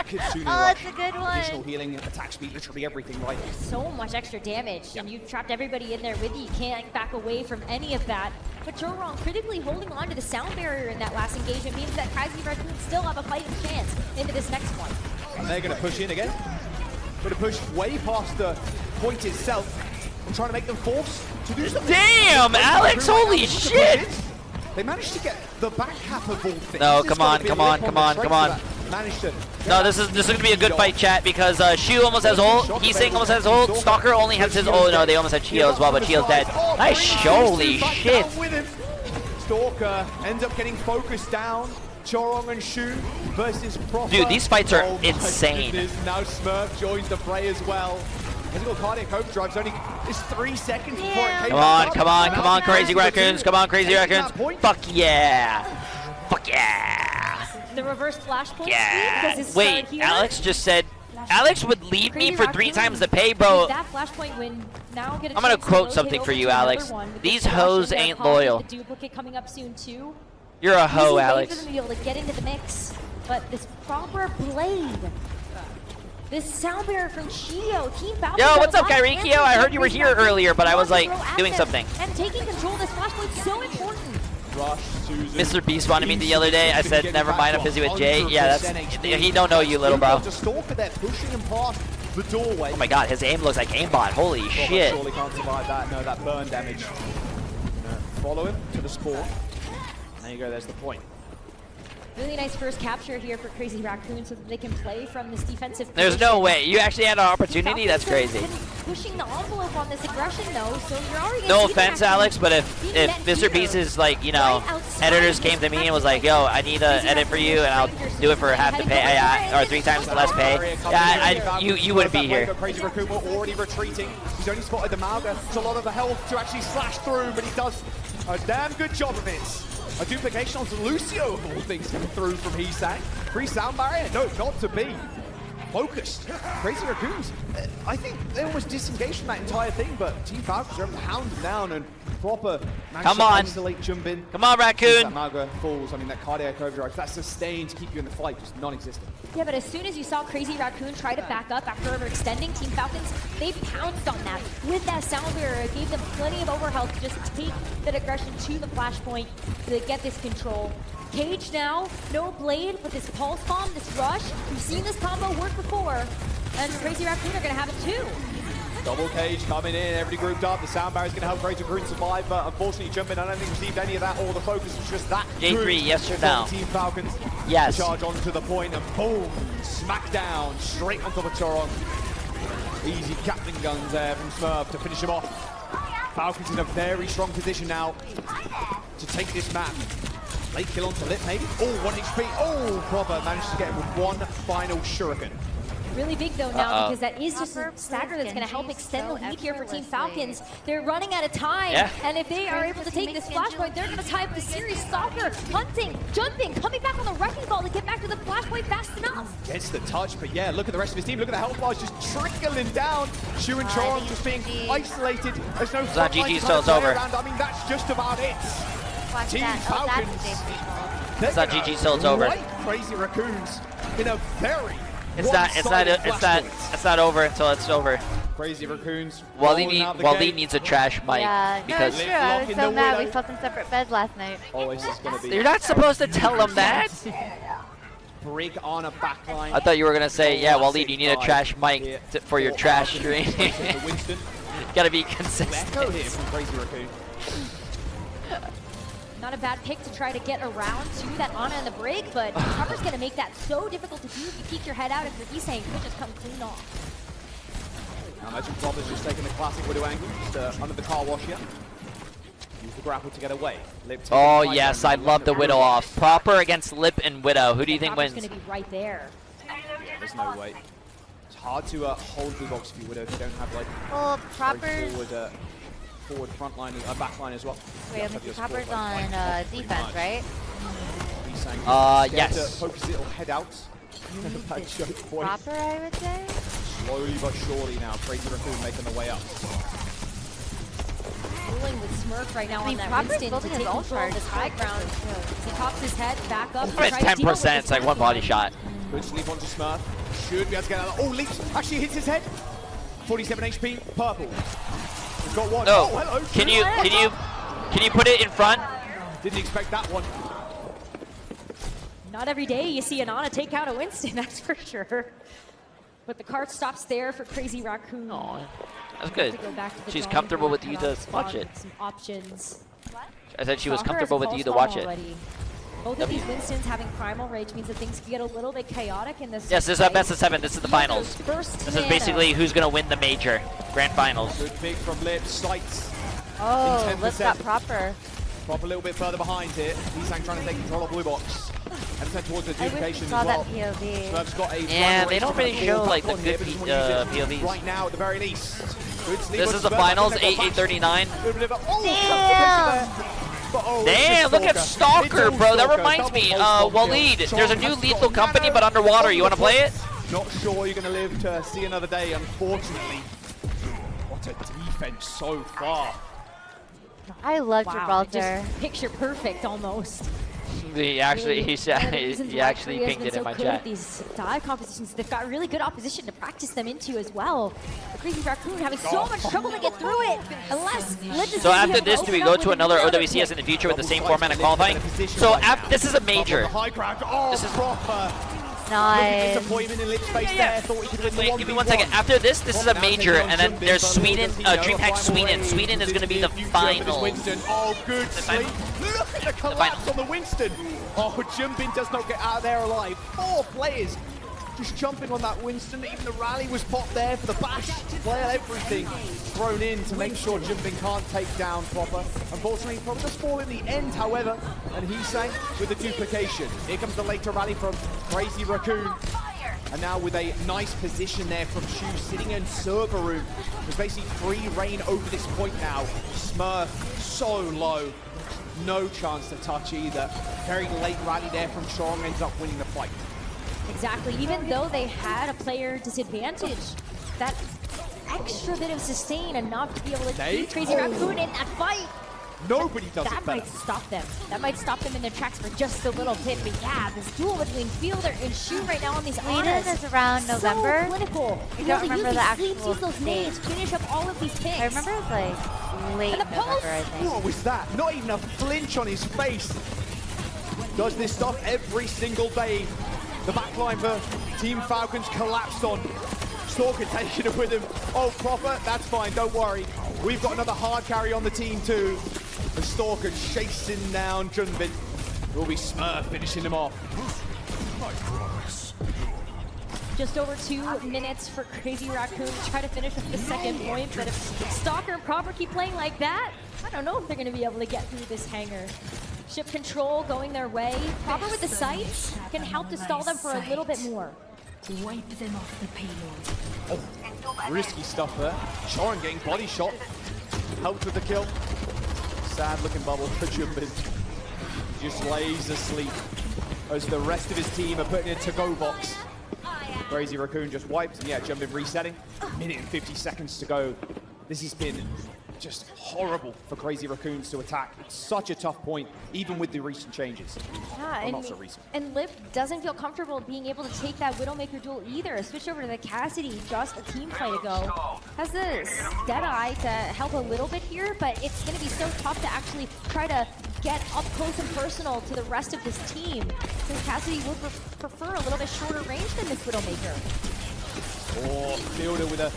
Kitsune Oh, rush, it's a good one. additional healing, attack speed, literally everything right. So much extra damage, and you've trapped everybody in there with you. You can't back away from any of that. But Jorong critically holding on to the sound barrier in that last engagement means that Crazy Raccoon still have a fighting chance into this next one. And they're going to push in again. Going to push way past the point itself and trying to make them force to do something. Damn, Alex, holy shit! They managed to get the back half of all things. No, This come is gonna on, be a come lip on, the come on, strength come on. of that. Managed to No, this is gonna be a good fight, chat, because Shu almost has ult, Heesing almost has ult, Stalker only has his ult. No, they almost had Chio as well, but Chio's dead. Nice, holy shit! Stalker ends up getting focused down. Chorong and Shu versus Proper. Dude, these fights are Oh my insane. goodness, now Smurf joins the fray as well. He's got cardiac overdrive. It's 3 seconds before it came Come on, back come on, up. come on, Crazy Now, Raccoons, come on, Crazy taking that Raccoons. point. Fuck yeah! Fuck yeah! The reverse flashpoint Yeah! speed, because Wait, here. Alex just said, Alex would leave me Crazy for 3 Raccoon times the pay, bro. with that flashpoint win, now get a I'm gonna chance to quote rotate something for over you, to another Alex. one with These this rush hoes in there, ain't possibly loyal. The duplicate coming up soon too. You're a hoe, Easy way Alex. for them to be able to get into the mix, but this proper blade. This sound barrier from Chio, Team Falcons. Yo, what's up, are alive Kairikio? and I heard you were Crazy here Raccoon earlier, but I was, want to like, throw at doing them. something. And taking control of this flashpoint so important. Rush, Susan. Mr. Beast wanted me the other day. I said, never mind, I'm busy with Jay. Yeah, that's, he don't know you, little bro. The Stalker there pushing him past the doorway. Oh my god, his aim looks like aimbot. Holy Robert shit. surely can't survive that. No, that burn damage. Follow him to the spawn. There you go, there's the point. Really nice first capture here for Crazy Raccoon so that they can play from this defensive There's position. no way. You actually had an opportunity? That's Falcons crazy. have been pushing the envelope on this aggression though, so you're already gonna No see the offense, Raccoon Alex, but if being met Mr. here. Beast is like, you know, Right outside editors this came to me and was defensive like, yo, I need a Crazy edit for Raccoon you and I'll do it for half the pay, or 3 times the less pay. Yeah, you wouldn't be here. Crazy Raccoon were already retreating. He's only spotted the Malga. It's a lot of the health to actually slash through, but he does a damn good job of it. A duplication onto Lucio, of all things, coming through from Heesang. Free sound barrier? No, not to be. Focused. Crazy Raccoons. I think they almost disengaged from that entire thing, but Team Falcons are able to hound them down and Proper managed Come to on. isolate Jumbin. Come on, That Raccoon. Malga falls. I mean, that cardiac overdrive, that sustained to keep you in the fight, just non-existent. Yeah, but as soon as you saw Crazy Raccoon try to back up after overextending, Team Falcons, they pounced on that with that sound barrier. It gave them plenty of overhealth to just take that aggression to the flashpoint to get this control. Cage now, no blade, but this pulse bomb, this rush. We've seen this combo work before, and Crazy Raccoon are gonna have it too. Double Cage coming in, everybody grouped up. The sound barrier is going to help Crazy Raccoon survive, but unfortunately Jumpin, I don't think received any of that, or the focus was just that Jay3, good yes or from no? Team Falcons. Yes. Charge onto the point and boom, smack down, straight on top of Chorong. Easy Gatling guns there from Smurf to finish him off. Falcons in a very strong position now to take this map. Late kill onto Lip, maybe? Oh, 1 HP. Oh, Proper managed to get him with one final shuriken. Really big though now because that is just a stagger that's going to help extend the lead here for Team Falcons. They're running out of time, and if they are able to take this flashpoint, they're going to tie up the series. Stalker, hunting, jumping, coming back on the wrecking ball to get back to the flashpoint fast enough. Gets the touch, but yeah, look at the rest of his team. Look at the health bars just trickling down. Shu and Chong just being isolated. There's no not GG, so it's over. I mean, that's just about it. Watch Team that. Falcons. Oh, It's not GG, so it's over. Crazy Raccoons in a very It's not over until it's over. Crazy Raccoons. Waleed needs a trash mic because no, it's true. I was so mad we slept in separate beds last night. Always is gonna be. you're not supposed to tell them that. Brig on a backline. I thought you were gonna say, yeah, Waleed, you need a trash mic for your trash stream. Gotta be consistent. Echo here from Crazy Raccoon. Not a bad pick to try to get around to that Ana and the break, but Proper's going to make that so difficult to do if you peek your head out and you're saying could just come clean off. Now imagine Proper's just taking the classic Widow angle, just under the car wash here. Use the grapple to get away. Oh yes, I love the Widow off. Proper against Lip and Widow. Who do you think wins? Proper's going to be right there. There's no way. It's hard to hold blue box for you, Widow, if you don't have like Proper's forward front line, back line as well. Wait, I mean, Proper's on defense, right? Yes. Focus it or head out. Proper, I would say. Slowly but surely now, Crazy Raccoon making the way up. Ruling with Smurf right now on that Proper's Winston to building take his own control of this high ground. He pops his head back up. It's 10%. It's like one body shot. Good sleep onto Smurf. Should be able to get out. Oh, leaps! Actually hits his head. 47 HP. Purple. We've got one. Oh, hello. Can you put it in front? Didn't expect that one. Not every day you see an Ana take out a Winston, that's for sure. But the cart stops there for Crazy Raccoon. Oh, that's good. To go back to the She's drawing comfortable board, with you cut to off watch spawn it. with some options. I said she was Stalker comfortable has with a you to false watch bomb it. already. Both of these Winstons having Primal Rage means that things can get a little bit chaotic in this. Yes, this is a best of 7. This is the finals. This is basically who's going to win the major. Grand finals. Good pick from Lip. Sights. Oh, Lip's got Proper. Proper a little bit further behind here. He's trying to take control of blue box. And sent towards the duplication as saw well. that POV. Smurf's got a Yeah, they don't really show like the good POVs. Right now, at the very least. This is the finals, 8-39. Oh, Damn, look at Stalker, bro. That reminds me, Waleed, there's a new lethal company, but underwater. You want to play it? Not sure you're going to live to see another day, unfortunately. What a defense so far. I love Wow, Gibraltar. just picture perfect almost. He actually pinged it in my chat. These dive competitions, they've got really good opposition to practice them into as well. The Crazy Raccoon having so much trouble to get through it, unless So after this, do we go to another OWCS in the future with the same format of qualifying? So after this is a major. This is proper. Nice. Disappointment in Lip's face there. Thought he could win the Wait, give me 1 second. After this is a major, and then there's Sweden, DreamHack Sweden. Sweden is going to be the final. Oh, good sleep. Look at the collapse on the Winston. Oh, Jumpin does not get out of there alive. 4 players just jumping on that Winston. Even the rally was popped there for the bash. Well, everything thrown in to make sure Jumpin can't take down Proper. Unfortunately, Proper does fall in the end, however, and he sank with the duplication. Here comes the later rally from Crazy Raccoon. And now with a nice position there from Shu, sitting in server room. There's basically free reign over this point now. Smurf so low. No chance to touch either. Very late rally there from Chong, ends up winning the fight. Exactly, even though they had a player disadvantage, that extra bit of sustain enough to be able to keep Crazy Raccoon in that fight. Nobody does it That better. might stop them. That might stop them in their tracks for just a little bit. But yeah, this duel between Fielder and Shu right now on these Sweden Anas is around November. So clinical. I don't remember the actual use those nades, finish up all of these picks. I remember it was like late And the November, pulse. I think. What was that? Not even a flinch on his face. Does this stuff every single day. The backline for Team Falcons collapsed on. Stalker taking it with him. Oh, Proper, that's fine, don't worry. We've got another hard carry on the team too. And Stalker chasing down Junbin. Will be Smurf finishing him off. Just over 2 minutes for Crazy Raccoon to try to finish with the second point, but if Stalker and Proper keep playing like that, I don't know if they're going to be able to get through this hangar. Ship control going their way. Proper with the sights can help to stall them for a little bit more. Wipe them off the payload. Oh, risky stuff there. Choron getting body shot. Helped with the kill. Sad looking bubble for Jumbin. Just lays asleep as the rest of his team are putting in a to-go box. Crazy Raccoon just wiped, and yeah, Jumbin resetting. Minute and 50 seconds to go. This has been just horrible for Crazy Raccoons to attack. It's such a tough point, even with the recent changes. Yeah, well, not so recent. And Lip doesn't feel comfortable being able to take that Widowmaker duel either. Switch over to the Cassidy just a team fight ago. Has the Deadeye to help a little bit here, but it's going to be so tough to actually try to get up close and personal to the rest of this team, since Cassidy would prefer a little bit shorter range than this Widowmaker. Oh, Fielder with a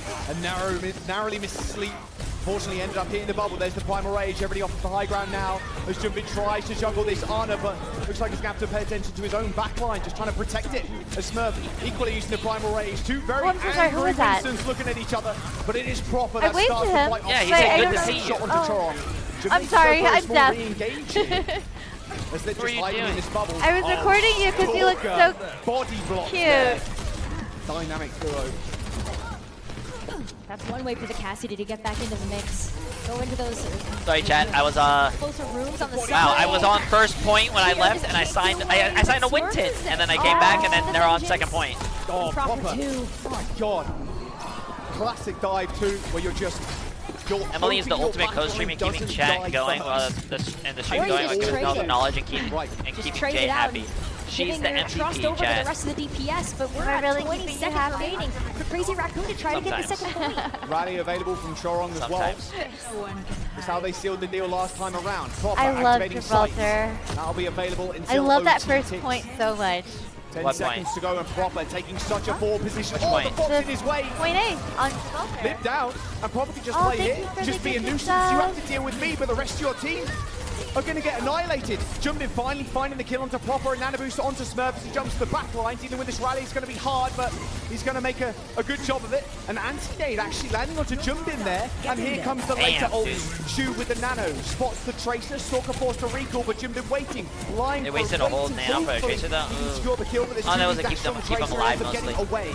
narrowly missed sleep. Fortunately ended up hitting the bubble. There's the Primal Rage. Everybody off the high ground now as Jumbin tries to juggle this Ana, but looks like he's going to have to pay attention to his own backline, just trying to protect it. As Smurf equally using the Primal Rage. Two very angry Winston's looking at each other, but it is Proper that starts the fight. Yeah, he said good to see you. Shot onto Choron. I'm sorry, I'm deaf. As they're just hiding in this bubble. I was recording you because you look so body block cute. There. Dynamic duo. That's one way for the Cassidy to get back into the mix. Go into those Sorry, chat. I was closer rooms on the side. wow. I was on first point when I left, and I signed a win tit, and then I came back, and then they're on second point. Oh, Proper. Two. Oh my God. Classic dive too, where you're just. Emily is the ultimate co-stream in keeping chat going, and the stream going with all the knowledge and keeping Jay happy. She's the trust MVP, over to the chat. rest of the DPS, but we're at really 20 seconds remaining for Crazy Raccoon to try to get the second point. Rally available from Choron as well. That's how they sealed the deal last time around. Proper I love activating sights. Gibraltar. That'll be available until I love that OT first ticks. point so much. 10 seconds to go, and Proper taking such a forward position. Which Oh, point? the box in his way. Point A on Gibraltar. Lip down, and Proper can just Oh, play thank here. you for Just the be a gifted nuisance. sub. You have to deal with me, but the rest of your team are going to get annihilated. Jumbin finally finding the kill onto Proper, and Nanaboost onto Smurf as he jumps to the back line. Dealing with this rally is going to be hard, but he's going to make a good job of it. And Anti-Nade actually landing onto Jumbin there, and here comes the later ult. Shu with the nano, spots the Tracer, Stalker forced to recall, but Jumbin waiting, lying. They wasted a whole nano for a Tracer though. Score the kill with this Oh, that was to dash keep them from alive Tracer, ends up mostly. getting away.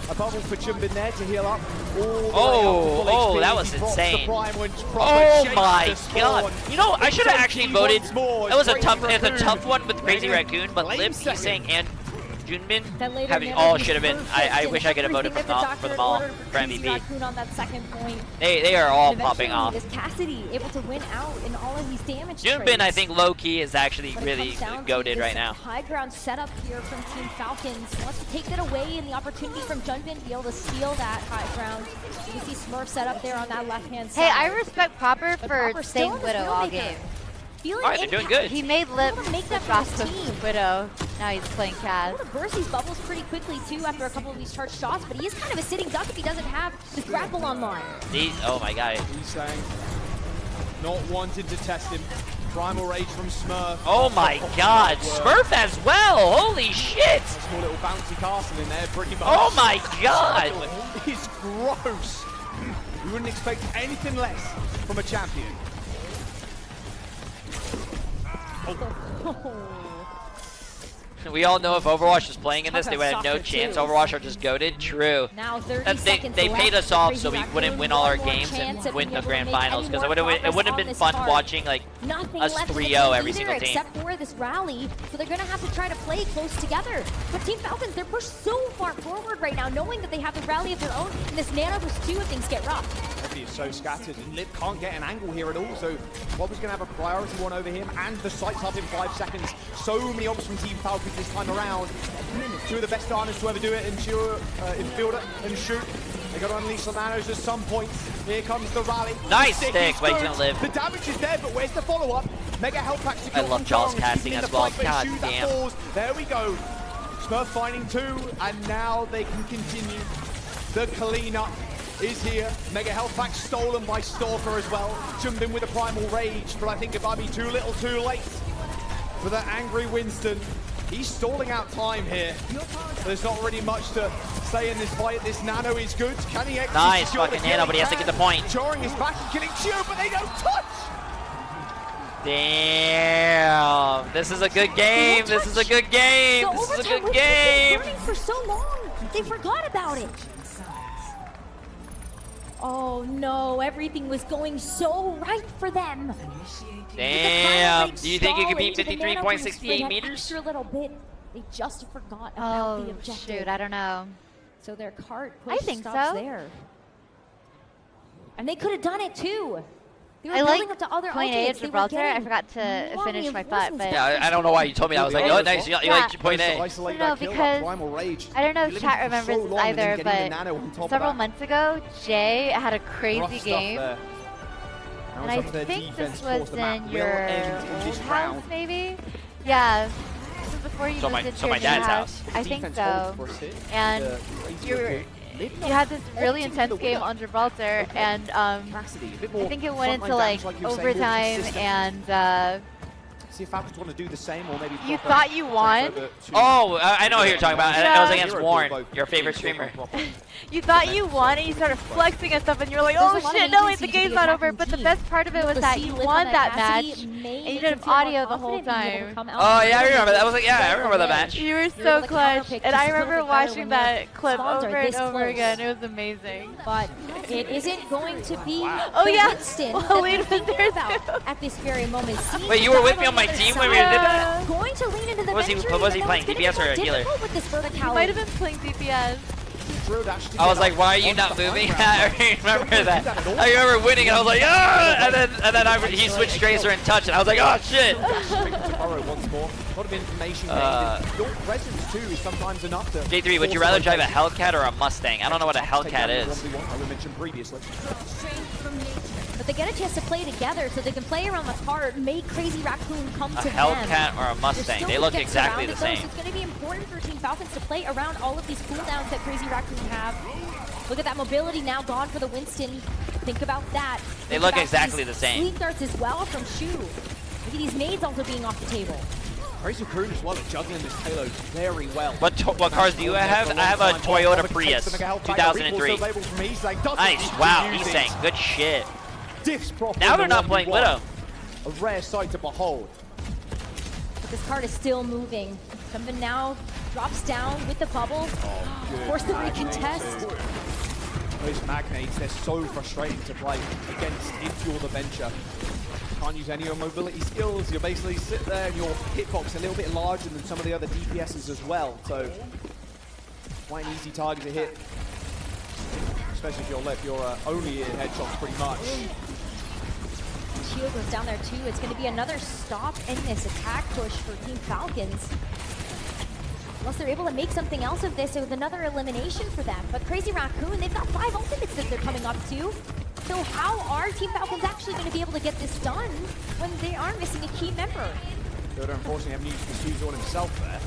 A bubble for Jumbin there to heal up. Oh, that was insane. Oh my God! You know, I should have actually voted. That was a tough one with Crazy Raccoon, but Lip, he's saying, and Junbin having all should have been. I wish I could have voted for them all for MVP. On that second point. They are all Eventually, popping off. Is Cassidy able to win out in all of these damage Junbin, trades? I think low key is actually But it really comes down to goated this right now. High ground setup here from Team Falcons. Wants to take that away, and the opportunity from Junbin to be able to steal that high ground. You can see Smurf set up there on that left-hand side. Hey, I respect Proper But for Proper still staying in the Widow all Widowmaker. game. Feeling Alright, they're doing good. He made Lip Able to make that for drop his the team. Widow. Now he's playing Kaz. Able to burst these bubbles pretty quickly too after a couple of these charged shots, but he is kind of a sitting duck if he doesn't have his grapple online. Oh my God. He's saying, not wanting to test him. Primal Rage from Smurf. Oh my God. Smurf as well. Holy shit. Small little bouncy castle in there, pretty much. Oh my God. It's gross. You wouldn't expect anything less from a champion. We all know if Overwatch was playing in this, they would have no chance. Overwatch are just goated. True. Now 30 seconds They left paid us for off Crazy so we Raccoon. wouldn't win all our One more games chance and at win being the able to grand make finals, any because more it wouldn't have progress been on fun this watching like Nothing us left in the 3-0 game every either, single team. except for this rally. So they're going to have to try to play close together. But Team Falcons, they're pushed so far forward right now, knowing that they have the rally of their own. And this Nano plus 2 if things get rough. Everybody is so scattered, and Lip can't get an angle here at all, so Bob's going to have a priority one over him, and the sight's up in 5 seconds. So many options from Team Falcons this time around. Two of the best starters to ever do it, in Fielder and Shoot. They got to unleash the nanos at some point. Here comes the rally. Nice Stick stick, is but he's good. gonna live. The damage is there, but where's the follow-up? Mega health pack secure. I love from Jaws Charles, casting keeping in as the well. fight, but God Shoot, that damn. falls. There we go. Smurf finding 2, and now they can continue. The cleanup is here. Mega health pack stolen by Stalker as well. Jumbin with a primal rage, but I think it might be too little too late for the angry Winston. He's stalling out time here. There's not really much to say in this fight. This nano is good. Can he execute? Nice fucking nano, but he has to get the point. Joring is back and killing Chio, but they don't touch. Damn. This is a good game. This is a good game. This is a good game. Burning for so long, they forgot about it. Oh no, everything was going so right for them. Damn. Do you think you could beat 53.68 meters? Extra little bit, they just forgot about the objective. Shoot, I don't know. So their cart I push think stops so. there. And they could have done it too. They were I building like up to other point A ultimates. at They were Gibraltar. I getting forgot to long finish my thought, reinforcements but Yeah, I don't know why you told me. I was like, oh, nice. You Yeah. like point A. Isolate No, that kill, because that primal rage. I don't know if You're chat living for remembers so this long and either, then getting the but nano on top of several that. months ago, Jay had a Rough crazy stuff game. there. Now And some I of their think defense this forced was the map in will your end in this old round. house, maybe? Yeah. This was before you So moved my- into so your my new dad's house. house. I think Defense so. holds for a sit. And The crazy you were, good. you had this really intense game on Gibraltar, and Capacity, a bit more I think it went frontline into like damage, you were saying, more overtime, consistent. and See if Falcons want to do the same, or maybe you proper thought you won. jumps over to- Oh, I know who you're talking about. It was against Hero Warren, pull both your favorite teams streamer. proper. You thought you won, and you started flexing and stuff, and you're like, There's oh a lot of shit, no, wait, agency the to game's the not over. attacking But the team. best part of it was The that seed you live won on that match, capacity and made you them did feel audio more the whole confident being able to time. come out Oh and yeah, I win remember that. it. I was like, yeah, I remember the match. You were You're so able to clutch, counterpick and I just a little remember bit better watching when that your clip spawns are over and this over close. again. It was amazing. But it isn't going to be Oh, the yeah. Winston Well, that Wade we're was thinking there, about too. at this very moment. Seeing Wait, you were the with guy me on my the other team when we side, did that? Going to lean into the Was he- Venturi, was he even though playing it's gonna DPS be or more a healer? difficult with this verticality. You might have been playing DPS. Drill dash to I was get like, up why are you onto not the moving? high ground. I remember that. I remember winning, and I was like, ah! And then he switched Tracer and touch, and I was like, oh shit! To burrow once more. A lot of information gained. Your presence too is sometimes enough to. J3, would you rather drive a Hellcat or a Mustang? I don't know what a Hellcat is. I mentioned previously. But they get a chance to play together, so they can play around the cart, make Crazy Raccoon come A to them. Hellcat or a They're Mustang? still They gonna look get exactly the surrounded, same. though, so it's going to be important for Team Falcons to play around all of these cooldowns that Crazy Raccoon have. Look at that mobility now gone for the Winston. Think about that. They Think look about exactly these the same. Sleep darts as well from Shu. Look at these nades also being off the table. Crazy Raccoon as well at juggling this payload very well. What cars do you have? I have a Toyota Prius, 2003. Nice, wow, E-Sang, good shit. Now they're not playing Widow. A rare sight to behold. But this cart is still moving. Jumpin now drops down with the bubble. Force the recontest. Those magnates, they're so frustrating to play against if you're the Venture. Can't use any of your mobility skills. You basically sit there and your hitbox a little bit larger than some of the other DPSs as well. So quite an easy target to hit. Especially if you're left, you're only in headshots pretty much. Shield goes down there too. It's going to be another stop in this attack push for Team Falcons. Unless they're able to make something else of this with another elimination for them. But Crazy Raccoon, they've got 5 ultimates that they're coming up to. So how are Team Falcons actually going to be able to get this done when they are missing a key member? Yoda unfortunately having used the Suze on himself there.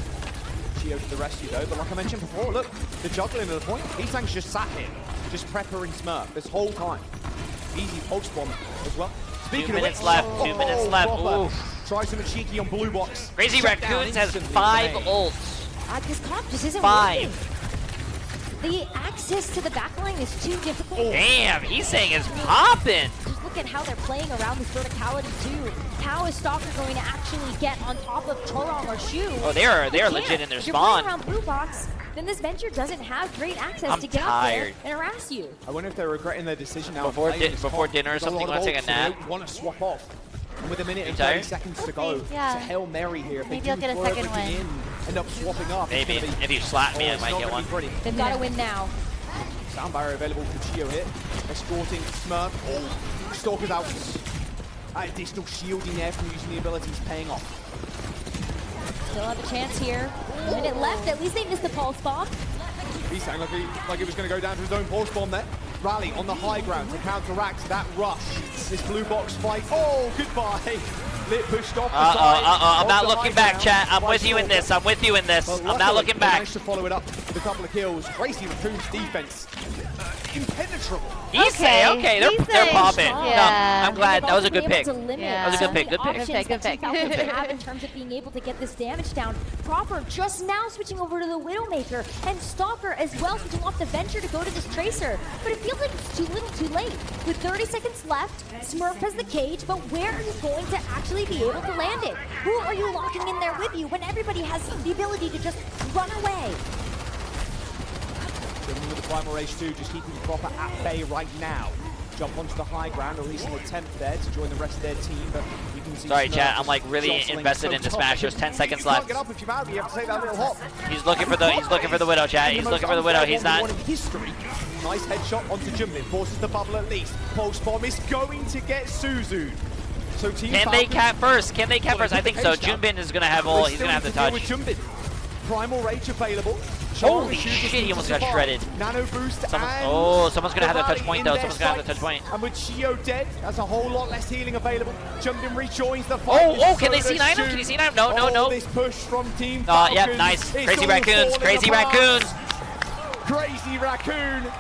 Shio to the rescue though, but like I mentioned before, look, the juggling at the point. E-Sang's just sat here, just prepping Smurf this whole time. Easy pulse bomb as well. Speaking 2 of minutes which, left, 2 minutes left. proper. Oof. Try something cheeky on Blue Box. Crazy Shut down Raccoons has instantly 5 with an ults. This comp just isn't 5. working. The access to the backline is too difficult. Damn, E-Sang is popping. Just look at how they're playing around this verticality too. How is Stalker going to actually get on top of Chorong or Shu? Oh, they are They can't. legit in their If you're playing spawn. around Blue Box, then this Venture doesn't have great access I'm to get tired. up there and harass you. I wonder if they're regretting their decision now. Before playing this before comp. dinner or They've got something, lot of wanna take a ults, and they nap? don't want to swap off. And with a minute and tired? 30 seconds to go, Yeah. it's a Hail Mary here. If Maybe they I'll do get a throw second everything win. end up swapping up. Maybe. It's gonna be, If you slap me, I it's might not get gonna be one. pretty. They've got to win now. Sound barrier available for Chio here. Escorting Smurf. Oh, Stalker's out. Additional shielding there from using the abilities paying off. Still have a chance here. A minute left. At least they missed the pulse bomb. He's saying like it was going to go down to his own pulse bomb there. Rally on the high ground to counteract that rush. This Blue Box fight. Oh, goodbye. Lit pushed off the side. I'm of not the looking high back, ground chat. I'm by with you in this. Stalker. I'm with you in this. But I'm not looking they back. managed to follow it up with a couple of kills. Crazy Raccoon's defense. Impenetrable. impenetrable. Okay, they're popping. Yeah. No, I'm glad. That was a good pick. Yeah. That was a good pick. Good pick. Good pick. Falcons have in terms of being able to get this damage down. Proper just now switching over to the Widowmaker, and Stalker as well switching off the Venture to go to this Tracer. But it feels like it's too little too late. With 30 seconds left, Smurf has the cage, but where are you going to actually be able to land it? Who are you locking in there with you when everybody has the ability to just run away? With the Primal Rage 2, just keeping Proper at bay right now. Jump onto the high ground, at least an attempt there to join the rest of their team, but you can see... Sorry, Smurf chat. I'm like really jostling invested so into tough. Smash. There's 10 seconds You can't left. get up if you're out, you have to take that little hop. He's looking for the Widow, chat. He's looking for the Widow. He's not. In history. Nice headshot onto Jumbin, forces the bubble at least. Pulse bomb is going to get Suzu. So Team Can they Falcons- cap first? Can they cap first? I think so. Junbin is gonna have all. They He's still gonna have need the to deal touch. with Jumbin. Primal Rage available. Holy Shoot just shit, he needs almost to got survive. shredded. Nano boost and Someone's gonna have the touch point though. in Someone's their gonna have the touch sights. point. And with Chio dead, that's a whole lot less healing available. Jumbin rejoins the fight. Oh, can they see 9 him? Can you see 9 him? No. This push from Team Falcons. Yeah, nice. It's Crazy all Raccoons. falling Crazy apart. Raccoons. Crazy Raccoon.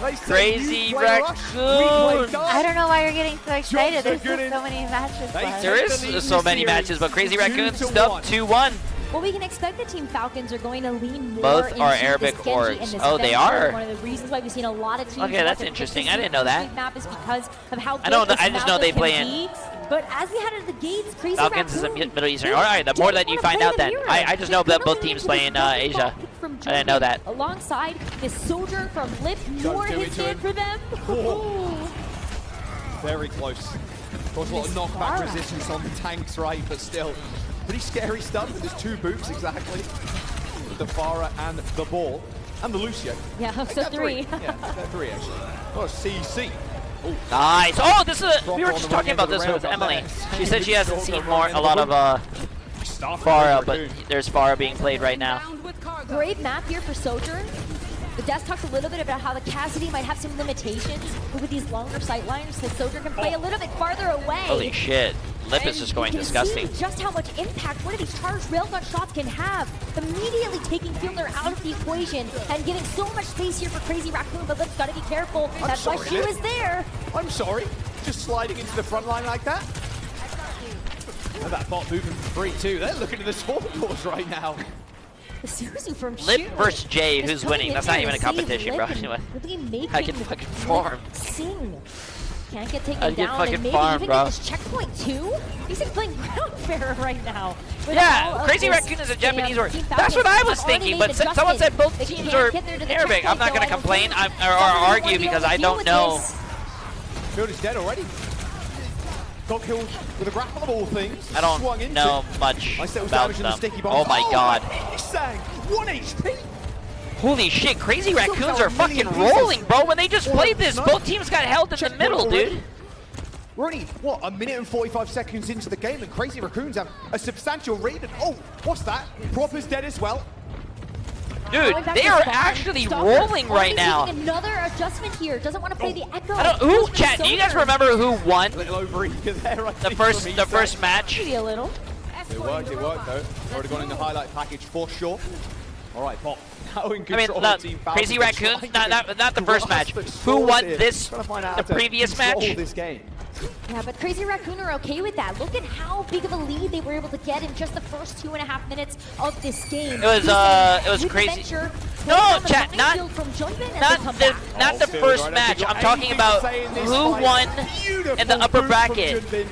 They say Crazy you play Rush, we play Raccoon. Dark. I don't know why you're getting so excited. There's good still so many matches left. There is so many matches, but Crazy Raccoons stuff 2-1. Well, we can expect the Team Falcons are going to lean more Both into are this Arabic Genji orgs. and this Oh, they Venture. are? One of the reasons why we've seen a lot of teams. Okay, that's want to interesting. pick I didn't know this that. map is because of how good know this that- I just map know they can play in- be. But as we head into the gates, Crazy Falcons is a Raccoon, Middle Eastern. they All right, the more don't that you wanna find play out, the then mirror. I just They're know that gonna both lean teams into play this in double Asia. ball pick from I didn't know that. Alongside this Sojourn from Lip, Don't nor do his it to man him. for them. Very close. Of course, a lot of knockback Farah. resistance on the tanks, right? But still, pretty scary stuff. There's 2 boots exactly. With the Farah and the ball. And the Lucio. Yeah, I think so they're 3. Yeah, they're 3 actually. Oh, CC. Oh, Nice. Oh, this is. Drop We were on just the talking wing about into this the with rail Emily. down there. She said she hasn't Stalker seen running a lot into of Starfire Farah, but Raccoon. there's Farah being played right now. Great map here for Sojourn. The Death talked a little bit about how the Cassidy might have some limitations, but with these longer sight lines, the Sojourn can play a little bit farther away. Holy shit. Lip is just going You can disgusting. see just how much impact one of these charged railgun shots can have, immediately taking Fielder out of the equation and getting so much space here for Crazy Raccoon, but Lip's gotta be careful. That's why sorry, she Lip. was there. I'm sorry. Just sliding into the front line like that. And that bot moving for 3 too. They're looking at the scoreboards right now. The Suzu from Lip Shield versus Jay, is who's coming winning? in That's not there even a to save competition, bro. Lip and Anyway. really making I can fucking farm. Lip sing. Can't get taken I can down fucking and maybe farm, even bro. get this checkpoint too. He's just playing ground fair right now. With Yeah, all of Crazy this Raccoon is a damn Japanese word. Team That's what I Falcons was have already thinking, made but someone said both adjustments. They teams can't are get there to the Arabic. I'm checkpoint, not so going I to don't complain think or Falcons argue wanna be because able to I deal don't with know. this. Field is dead already. Got killed with a grapple of all things. I don't Swung into. know much Nice little about damage in the them. sticky bombs. Oh my god. Sang 1 HP. Holy shit, Crazy Still Raccoons got are a million fucking pieces. rolling, bro. When they just Oh, played this, no. both teams got held in the Checkpoint middle, already. dude. We're only, what, 1 minute and 45 seconds into the game, and Crazy Raccoons have a substantial lead. And, oh, what's that? Proper's dead as well. Dude, Going back they to are spawn. actually Stalker rolling right already now. making another adjustment here. Doesn't want to play the echo. I don't. Who, chat? Do you guys remember who won A little overeager there, I the think, first from the East first End. match? Maybe a little. It worked though. Already gone in the highlight package for sure. All right, Pop. Now in I mean, control the of Team Falcons. Crazy They're Raccoons, trying to not the first match. grasp at Who straws won here, this? trying to find out The how to previous control match? this game. Yeah, but Crazy Raccoon are okay with that. Look at how big of a lead they were able to get in just the first 2.5 minutes of this game. It was With crazy. Venture, No, down the chat, not- minefield from Jumpin and Not they come the back. not the Field, first I don't match. think I'm you've talking anything about to say in this who fight. won Beautiful in the upper boot from bracket. Junbin,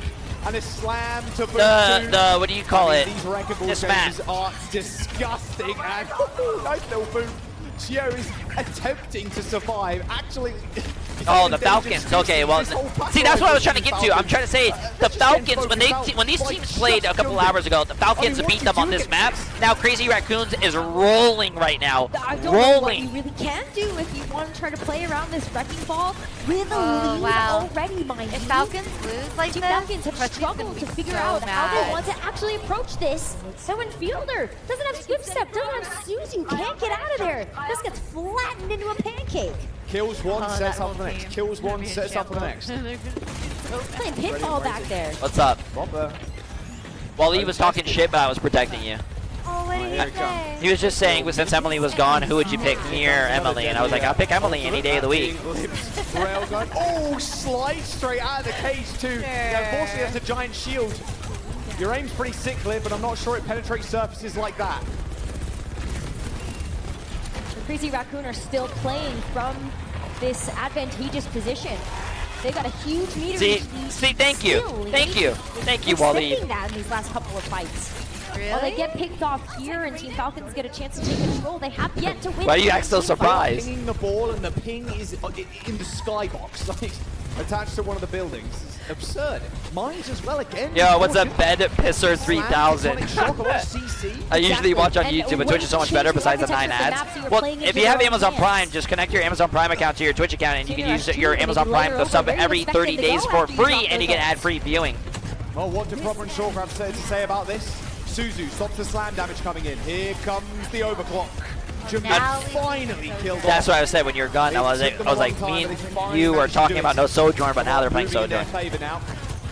and a slam to boot The what do you call it? These wreckable This match. changes are disgusting. And nice little boot. Chio is attempting to survive. Actually. Oh, the Falcons. Okay, well, see, that's what I was trying to get to. I'm trying to say the Falcons when these teams played a couple hours ago, the Falcons beat them on this map. Now Crazy Raccoons is rolling right now, I don't know what you rolling. really can do if you want to try to play around this wrecking ball with a lead wow. already, mind If you. Falcons lose like Team this, Falcons have Preston's gonna struggled be to figure so out how they mad. want to actually approach this. So when Fielder doesn't have Swift Step, doesn't have Suzu, can't get out of there. Just gets flattened into a pancake. Kills one, Oh, sets that up for the whole next. team. Kills one, Gonna be in sets up for the next. Playing pinball back there. What's up? Proper. Wally was talking shit, but I was protecting you. Oh, what did Here he it comes. say? He was just saying, since Emily was gone, who would you pick, me or Emily? And I was like, I'll pick Emily any day of the week. Railgun. Oh, slide straight out of the cage too. Yeah, unfortunately, that's a giant shield. Your aim's pretty sick, Liv, but I'm not sure it penetrates surfaces like that. The Crazy Raccoon are still playing from this advantageous position. They got a huge meter. See, thank you, Wally. Extending that in these last couple of fights. Really? While they get picked off here and Team Falcons get a chance to take control, they have yet to win. Why are you act so surprised? Pinging the ball and the ping is in the skybox, like attached to one of the buildings. It's absurd. Mines as well again. Yo, what's up, Bed Pisser 3000? I usually watch on YouTube, but Twitch is so much better besides the 9 ads. Well, if you have Amazon Prime, just connect your Amazon Prime account to your Twitch account, and you can use your Amazon Prime to sub every 30 days for free, and you get ad-free viewing. Well, what do Proper and Shawk have to say about this? Suzu stops the slam damage coming in. Here comes the overclock. Jamal finally killed That's off. what I said when you were gone. I was like, me and you were talking about no Sojourn, but now they're playing Sojourn. Now.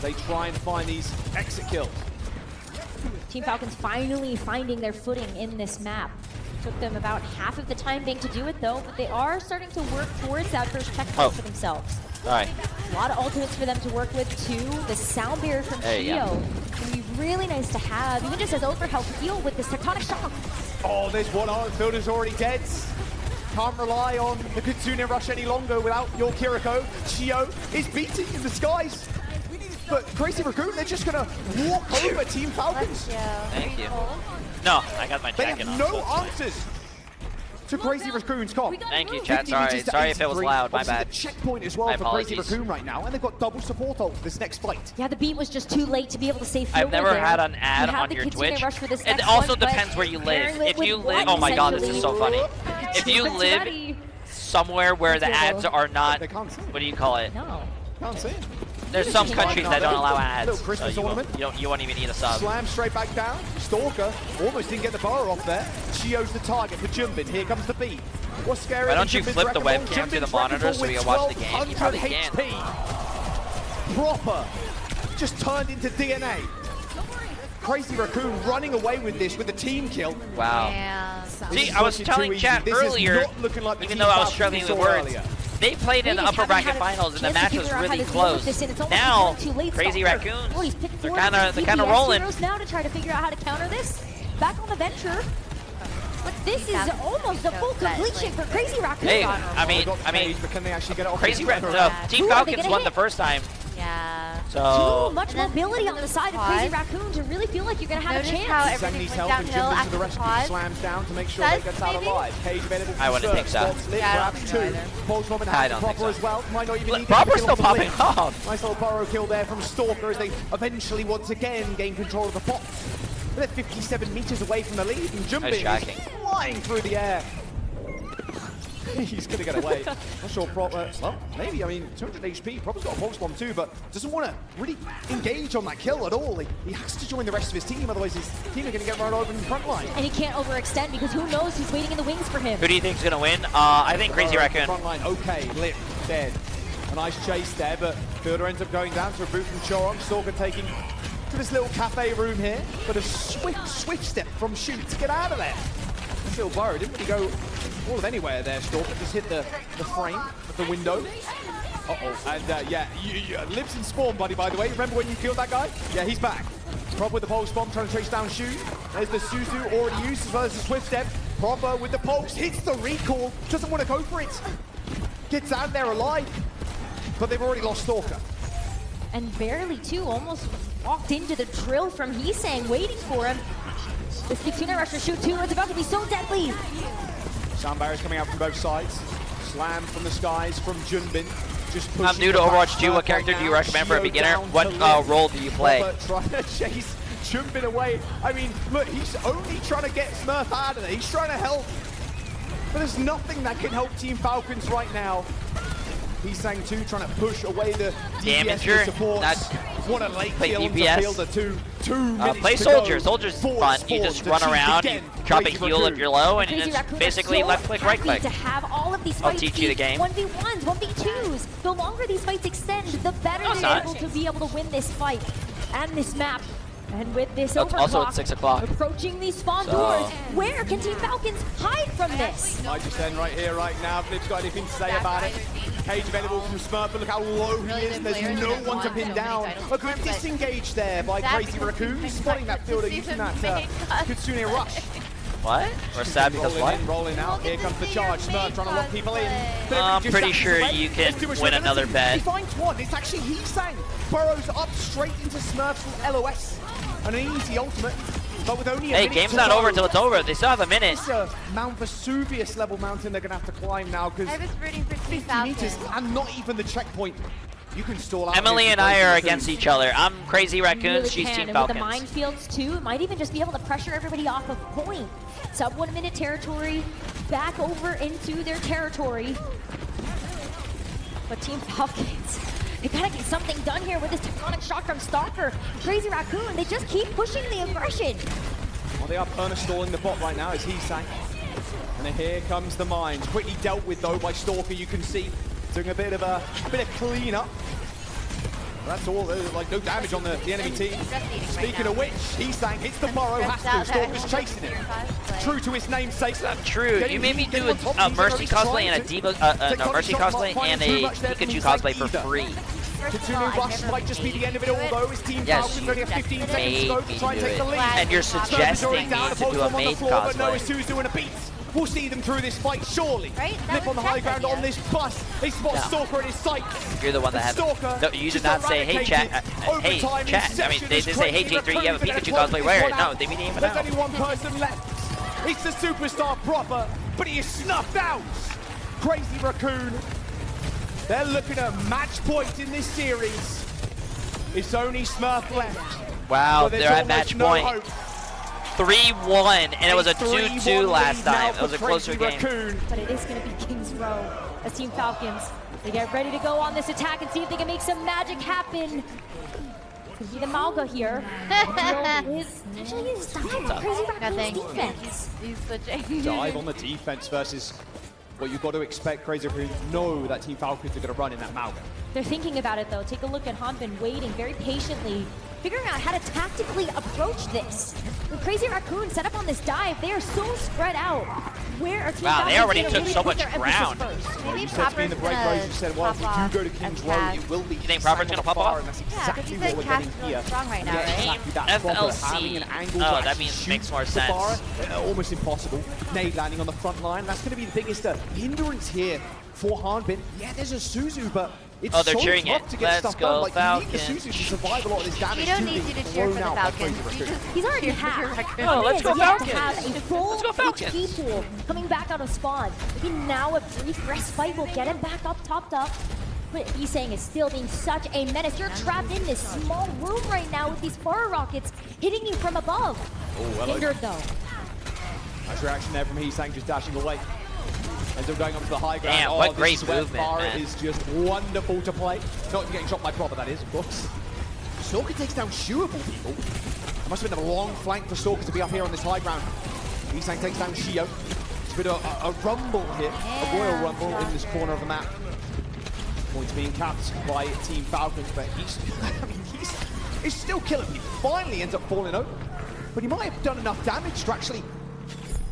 They try and find these exit kills. Team Falcons finally finding their footing in this map. Took them about half of the time being to do it though, but they are starting to work towards that first checkpoint for themselves. All right. A lot of ultimates for them to work with too. The sound barrier from Shio can be really nice to have, even just as overhealth heal with this tectonic shock. Oh, there's one Fielder's already dead. Can't rely on the Kitsune Rush any longer without your Kiriko. Shio is beating in the skies. But Crazy Raccoon, they're just gonna walk over Team Falcons. Thank you. No, I got my They jacket have on. no answers to Crazy Raccoon's comp. Thank you, chat. 50 meters to Sorry if it was 83. loud. My Obviously, bad. the checkpoint as well My for Crazy apologies. Raccoon right now, and they've got double support ult for this next fight. Yeah, the beat was just too late to be able to save I've Fielder never there. had an ad You have on the your Kitsune Twitch. Rush for this It next also one, but depends where you live. pairing it If you with live, one, oh my god, this is so funny. If you It's live ready. somewhere where the ads are not, They can't see it. what do you call it? No. Can't see it. There's some countries that don't allow ads. Little Christmas So ornament. you won't even need a sub. Slam straight back down. Stalker almost didn't get the bar off there. Shio's the target for Jumbin. Here comes the beat. What's scary? Why don't you Jumbin's flip the wrecking ball. webcam to the Jumbin's monitor wrecking so we ball can watch the with game? You probably 1200 can. HP. Proper. Just turned into DNA. Crazy Raccoon running away with this with a team kill. Wow. Yeah. See, I was telling chat This is earlier, not looking like the even Team though I was Falcons struggling we with saw words, earlier. they played in the upper bracket finals and the match was really close. Now, Crazy Raccoons, they're kind of rolling. Now to try to figure out how to counter this. Back on the venture. But this is almost a full completion for Crazy Raccoon. Hey, I mean, but can they actually get it off Crazy the Team Who are they Falcons gonna won hit? the first time, Yeah. so Too much mobility on the side of Crazy Raccoon to really feel like you're going to have a Notice how chance. everything Needs went help and downhill Jumbin to after the the rescue. pod. Slams down to make sure Does they gets out maybe? alive. Cage available for I wouldn't think so. Spots lit, Yeah, I don't grabs think so two. either. Pulls Robin I has don't Proper think so. as well. Might not even need Proper's to still kill off the popping blink. off. Nice little burrow kill there from Stalker as they eventually once again gain control of the pot. They're 57 meters away from the lead and Jumbin is tracking. flying through the air. He's going to get away. Not sure Proper. Well, maybe. I mean, 200 HP. Proper's got a pulse bomb too, but doesn't want to really engage on that kill at all. He has to join the rest of his team, otherwise his team are going to get run over in the front line. And he can't overextend because who knows who's waiting in the wings for him. who do you think's gonna win? I think Crazy Raccoon. Front line, okay, Lip, dead. A nice chase there, but Fielder ends up going down to a boot from Choron. Stalker taking to this little cafe room here, but a swift step from Shoot to get out of there. Still burrowed, didn't really go all of anywhere there, Stalker. Just hit the frame of the window. Uh-oh, and yeah, Lips in spawn, buddy, by the way. Remember when you killed that guy? Yeah, he's back. Proper with the pulse bomb, trying to chase down Shoot. There's the Suzu already used, as well as the swift step. Proper with the pulse, hits the recall, doesn't want to go for it. Gets out there alive, but they've already lost Stalker. And barely too, almost walked into the drill from Heesang, waiting for him. This Kitsune Rush for Shoot 2 is about to be so deadly. Sound barriers coming out from both sides. Slam from the skies from Junbin. Just I'm pushing new to the Overwatch back 2. What right character do you now. recommend for a Shio beginner? down What to Lip. role do you play? Robert trying to chase Junbin away. I mean, look, he's only trying to get Smurf out of there. He's trying to help. But there's nothing that can help Team Falcons right now. Heesang 2 trying to push away the DPS Damager, supports. not What a late play kill onto DPS. Fielder. 2 minutes Play to Soldier. go. Soldier's Force fun. You forward just to run shoot around, again. you drop a Crazy heal if Raccoon. you're low, and Crazy it's Raccoon are basically so left click, right happy click. to have all of these I'll fights teach you the be game. 1v1s, 1v2s. The longer these fights extend, the better No, it's they're not. able to be able to win this fight and this map. And with this That's also overclock at 6 o'clock. approaching these spawn So- doors, where can Team Falcons hide from this? I just end right here, right now. Flip's got anything to say about it. Cage available from Smurf, but look how low he is. There's no one to pin down. A good disengage there by Crazy Raccoon, spotting that fielder using that Kitsune Rush. What? Or sad because Rolling what? in, rolling out. Here comes the charge. Smurf trying to lock people in. I'm pretty sure you can win another bet. He finds one. It's actually Heesang. Burrows up straight into Smurf's LOS. And an easy ultimate. But with only a Hey, minute game's to not go, over till it's over. They still have a minute. It's a Mount Vesuvius level mountain they're going to have to climb now because I was rooting for Team 50 meters Falcons. and not even the checkpoint. You can stall out. Emily here and for I Crazy are Raccoon. against each other. I'm Crazy Raccoons, Really she's can, Team and with the Falcons. minefields too, it might even just be able to pressure everybody off of point. Sub 1 minute territory, back over into their territory. But Team Falcons, they gotta get something done here with this tectonic shock from Stalker. Crazy Raccoon, they just keep pushing the aggression. Well, they are perma-stalling the bot right now as Heesang. And then here comes the mines. Quickly dealt with though by Stalker, you can see. Doing a bit of cleanup. That's all, there's like no damage on the enemy team. Speaking of which, Heesang hits the burrow, has to. Stalker's chasing him. True to his namesake. True, you made me do a Mercy cosplay and a Diva, no, Mercy cosplay and a Pikachu cosplay for free. Kitsune Rush might just be the end of it all though. His team Yes, Falcons only have 15 seconds to made go me to try and do take the it. lead. And you're suggesting me to do a maid But no, cosplay. Isu's doing a beat. We'll see them through this fight, surely. Right? That Flip on was the high Jack's ground idea. on this bus. They spot No. Stalker in his sights. You're the one that had Stalker no, you did just not say, hey chat, eradicated. hey Overtime chat. I mean, inception they as did say, hey Crazy Jay3, you have a Raccoon's Pikachu gonna cosplay, close wear this it. one No, out. they didn't even There's know. only one person left. It's the superstar proper, but he is snuffed out. Crazy Raccoon. They're looking at match point in this series. It's only Smurf left. Wow, But there's they're at almost match no point. hope. 3-1, and it was a 2-2 3-1 last lead now time. It for was a closer Crazy game. Raccoon. But it is going to be King's Row as Team Falcons. They get ready to go on this attack and see if they can make some magic happen. It's going to be the Malga here. Actually, he's dive. Crazy Nothing. Raccoon's defense. He's switching. Dive on the defense versus what you've got to expect. Crazy Raccoon know that Team Falcons are going to run in that Malga. They're thinking about it though. Take a look at Hanbin waiting very patiently, figuring out how to tactically approach this. With Crazy Raccoon set up on this dive, they are so spread out. Where are Team Wow, they Falcons already gonna took really so put much their emphasis ground. first? Maybe You said to me in the break, Rose, you said, well, if we do go to King's Row, it will be. You think Proper's gonna pop off? And that's Yeah, exactly because you what said we're Cass getting is here. strong right now, Yeah, right? exactly that. Proper FLC. having an angle Oh, to that actually means shoot makes more the sense. bar, almost impossible. Nade landing on the front line. That's going to be the biggest hindrance here for Hanbin. Yeah, there's a Suzu, but it's Oh, they're so cheering tough it. to get Let's stuff go, done. Like, you need the Falcons. Suzu to survive a lot of this damage. We don't to need being you to cheer for thrown the out by Falcons. Crazy You Raccoon. just He's already cheer for half. Raccoon. Oh, let's He go has yet to Falcons. have a full Let's go Falcons. HP pool coming back out of spawn. Maybe now a brief respite will get him back up, topped up. But he's saying is still being such a menace. You're trapped in this small room right now with these fire rockets hitting you from above. hello. Hindered though. Nice reaction there from Heesang, just dashing away. Ends up going up to the high ground. Damn, Oh, what this great is where movement, Farah man. is just wonderful to play. Not even getting shot by Proper, that is, of course. Stalker takes down Shuable people. It must have been a long flank for Stalker to be up here on this high ground. Heesang takes down Shio. It's been a rumble here, a royal rumble in this corner of the map. Points being capped by Team Falcons, but he's, I mean, he's still killing people. Finally ends up falling over. But he might have done enough damage to actually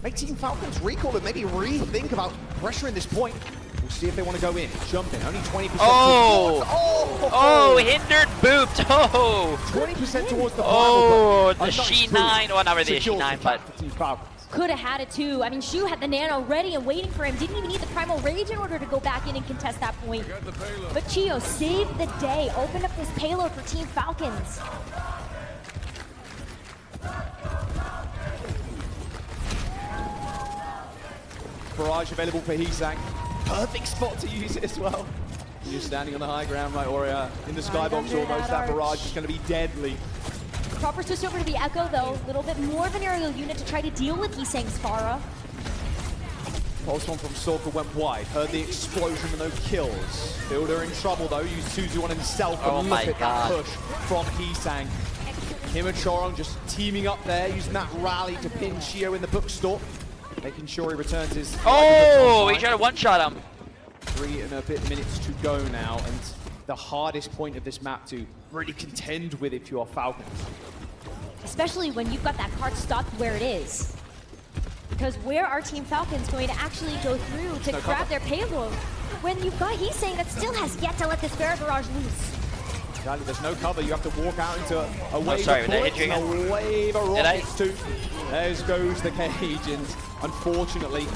make Team Falcons recall and maybe rethink about pressuring this point. We'll see if they want to go in. Jump in. Only 20%. Oh, hindered booped. Oh, 20% towards the final. oh, but the a nice She9. boost Well, not really the secures She9, the but cap for Team Falcons. Could have had it too. I mean, Shu had the nano ready and waiting for him. Didn't even need the primal rage in order to go back in and contest that point. But Chio saved the day. Opened up this payload for Team Falcons. Barrage available for Heesang. Perfect spot to use it as well. You're standing on the high ground, right, or in the skybox under almost. that That barrage arch. is going to be deadly. Proper switched over to the Echo though. A little bit more of an aerial unit to try to deal with Heesang's Farah. Pulse one from Stalker went wide. Heard the explosion and no kills. Builder in trouble though. Used Suzu on himself. Oh and my look at God. that push from Heesang. Him and Chorong just teaming up there, using that rally to pin Shio in the bookstore. Making sure he returns his... oh, he tried to one-shot him. 3 and a bit minutes to go now, and the hardest point of this map to really contend with if you are Falcons. especially when you've got that cart stopped where it is. Because where are Team Falcons going to actually go through to grab their payload when you've got Heesang that still has yet to let this Fair Barrage loose? Exactly, there's no cover. You have to walk out into a wave sorry, of did I hit bullets you and again? a wave of rockets too. There goes the cage, and unfortunately,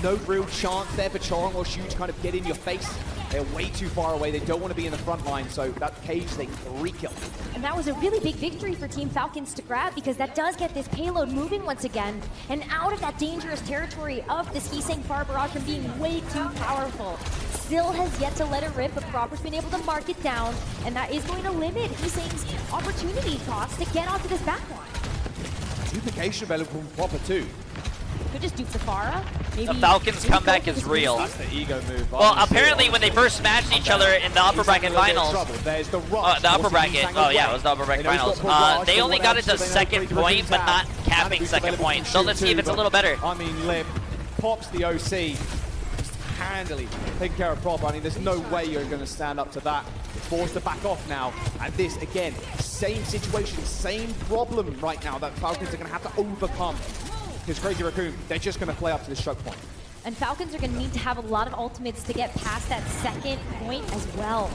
no real chance there for Charon or Shu to kind of get in your face. They're way too far away. They don't want to be in the front line, so that cage thing, 3 kill. And that was a really big victory for Team Falcons to grab, because that does get this payload moving once again and out of that dangerous territory of this Heesang Far Barrage from being way too powerful. Still has yet to let it rip, but Proper's been able to mark it down, and that is going to limit Heesang's opportunity cost to get onto this backline. Duplication available from Proper too. Could just dupe Safara. Maybe The Falcons' comeback is real. That's the ego move. Well, apparently when they first smashed each other in the upper bracket finals, There's the rush. the upper bracket, it was the upper bracket finals. They only got it to second point, but not capping second point. So let's see if it's a little better. I mean, Lip pops the OC. Handily taking care of Proper. I mean, there's no way you're going to stand up to that. Forced to back off now. And this, again, same situation, same problem right now that Falcons are going to have to overcome. Because Crazy Raccoon, they're just going to play up to this choke point. And Falcons are going to need to have a lot of ultimates to get past that second point as well.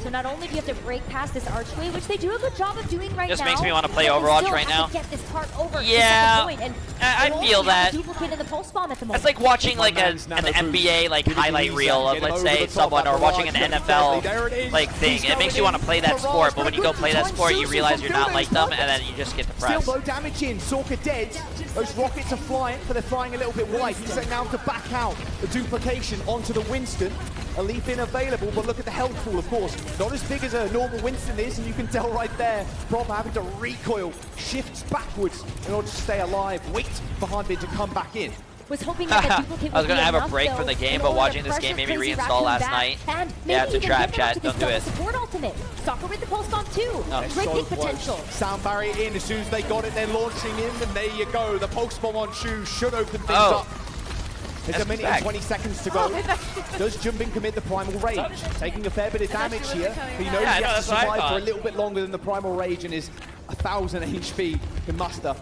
So not only do you have to break past this archway, which they do a good job of doing right now. Just makes me want to play but they Overwatch still right have now. to get this part over Yeah, to the second point, and I feel that. Duplicate in the pulse bomb at the moment. It's like watching like an NBA like highlight reel of, let's say, someone, or watching an NFL like thing. It makes you want to play that sport, but when you go play that sport, you realize you're not like them, and then you just get depressed. Still low damage in. Sorka dead. Those rockets are flying, but they're flying a little bit wide. He's now to back out the duplication onto the Winston. A leap in available, but look at the health pool, of course. Not as big as a normal Winston is, and you can tell right there, Proper having to recoil, shifts backwards in order to stay alive, wait for Hanbin to come back in. Was hoping that the duplicate I was would gonna be have a enough, break though, from the game, in but order watching to this game pressure made me Crazy reinstall Raccoon last back, night. and Yeah, it's a maybe trap, even get chat. up to Don't this do it. Support ultimate. Soccer with the pulse bomb too. Great pick potential. Sound barrier in. As soon as they got it, they're launching in, and there you go. The pulse bomb on Shu should open things up. There's a minute and 20 seconds to go. Does Jumping commit the Primal Rage? Taking a fair bit of damage here. But you know he has to survive for a little bit longer than the Primal Rage, and his 1000 HP can muster.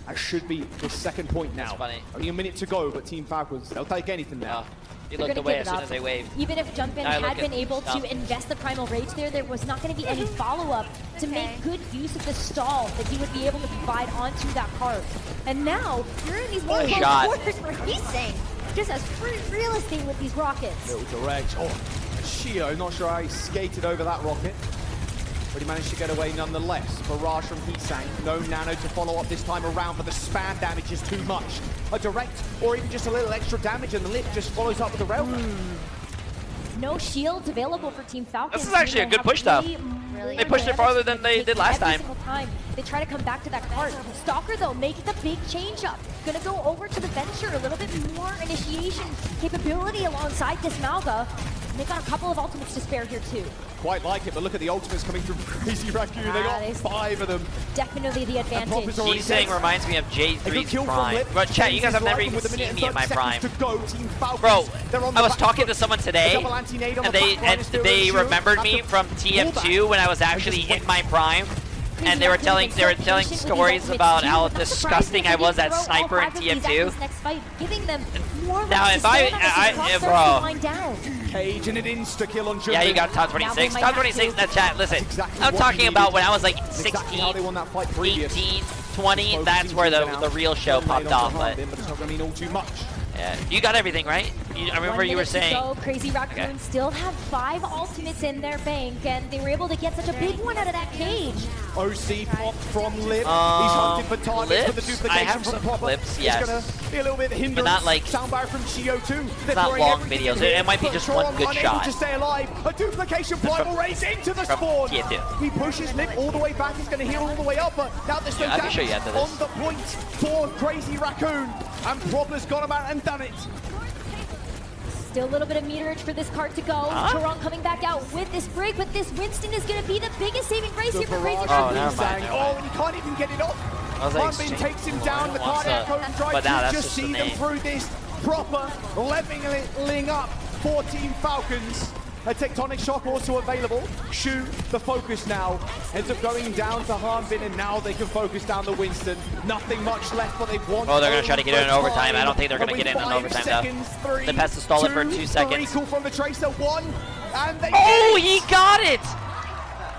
That should be the second point now. That's funny. Only a minute to go, but Team Falcons, they'll take anything now. He looked away as soon as they waved. Even if Jumpin had been able to invest the Primal Rage there was not going to be any follow-up to make good use of the stall that he would be able to provide onto that card. And now, you're in these more close quarters where Heesang just has free real estate with these rockets. Little direct. Oh, Shio, not sure how he skated over that rocket. But he managed to get away nonetheless. Barrage from Heesang. No nano to follow up this time around, but the spam damage is too much. A direct, or even just a little extra damage, and the lip just follows up with the railgun. No shields available for Team Falcons. This is actually a good push, though. They pushed it farther than they did last time. They try to come back to that cart. Stalker, though, making the big change up. Gonna go over to the Venture, a little bit more initiation capability alongside this Malga. And they got a couple of ultimates to spare here, too. Quite like it, but look at the ultimates coming from Crazy Raccoon. They got 5 of them. Definitely the advantage. Heesang reminds me of Jay3's prime. But chat, you guys have never even seen me in my prime. Bro, I was talking to someone today, and they remembered me from TF2 when I was actually in my prime. And they were telling stories about how disgusting I was at Sniper in TF2. Now, if bro. Cage and an insta-kill on Jumping. Yeah, you got top 26. Top 26 in the chat. Listen, I'm talking about when I was like 16, 18, 20. That's where the real show popped off. But it's not going to mean all too much. yeah, you got everything, right? I remember you were saying. Crazy Raccoon still have 5 ultimates in their bank, and they were able to get such a big one out of that cage. OC popped from Lip. He's hunting for targets for the Lips? duplication I have from some Proper. clips, yes. It's going to be a little bit hindrance. But not like Soundbar from Shio too. They're not throwing long everything videos. in here, It might be but just Charon one good unable shot. to stay alive. A duplication Primal Race into the from spawn. TF2. He pushes Lip all the way back. He's going to heal all the way up, but now there's no I can show you damage after this. on the point for Crazy Raccoon. And Proper's gone about and done it. Still a little bit of meterage for this cart to go. Charon coming back out with this break, but this Winston is going to be the biggest saving grace here for Crazy Raccoon. never mind. Oh, and he can't even get it off. Hanbin takes him down. The cardiac code tries to just see them through this. Proper leveling up for Team Falcons. A Tectonic Shock also available. Shu, the focus now, ends up going down to Harbin, and now they can focus down the Winston. Nothing much left, but they want. Oh, they're going to try to get it in overtime. I don't think they're going to get it in overtime, though. They has to stall it for 2 seconds. Recall from the Tracer, 1, and they Oh, he got it!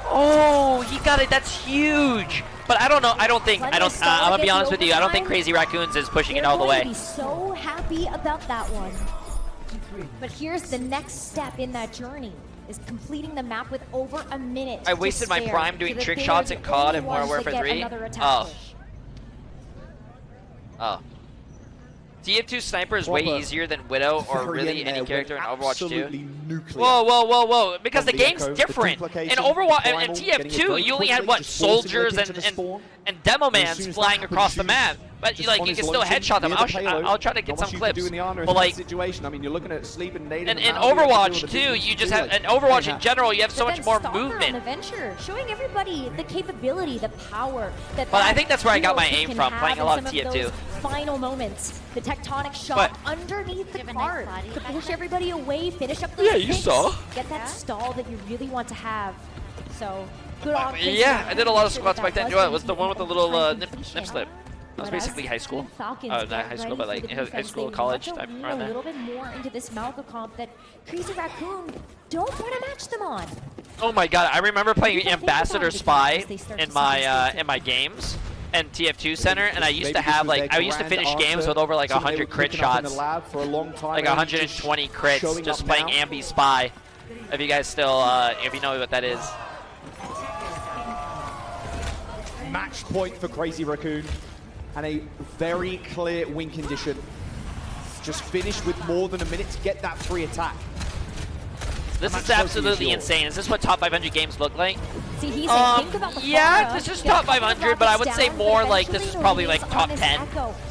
Oh, he got it. That's huge. But I don't know. I'm gonna be honest with you. I don't think Crazy Raccoons is pushing it all the way. They're going to be so happy about that one. But here's the next step in that journey, is completing the map with over a minute. I wasted my prime doing trick shots in COD and Modern Warfare 3. Oh. TF2 Sniper is way easier than Widow or really any character in Overwatch 2. Whoa. Because the game's different. In Overwatch and TF2, you only had, what, soldiers and demo mans flying across the map. But you can still headshot them. I'll try to get some clips. But like, situation, I mean, you're looking at sleep and in Overwatch too, you just have, in Overwatch in general, you have so much more movement. Adventure, showing everybody the capability, the power. But I think that's where I got my aim from, playing a lot of TF2. Final moments, the Tectonic Shock underneath the card to push everybody away, finish up the you saw. Get that stall that you really want to have. So good on. Yeah, I did a lot of squats back then. It was the one with the little nip slip. That was basically high school. Oh, not high school, but like high school, college type around there. A little bit more into this Malca comp that Crazy Raccoon don't want to match them on. Oh my god, I remember playing Ambassador Spy in my games and TF2 Center, and I used to have I used to finish games with over like 100 crit shots, like 120 crits, just playing Ambi Spy. If you guys still, if you know what that is. Match point for Crazy Raccoon. And a very clear win condition. Just finished with more than a minute to get that free attack. This is absolutely insane. Is this what top 500 games look like? See, he's think about the this is top 500, but I would say more like this is probably like top 10.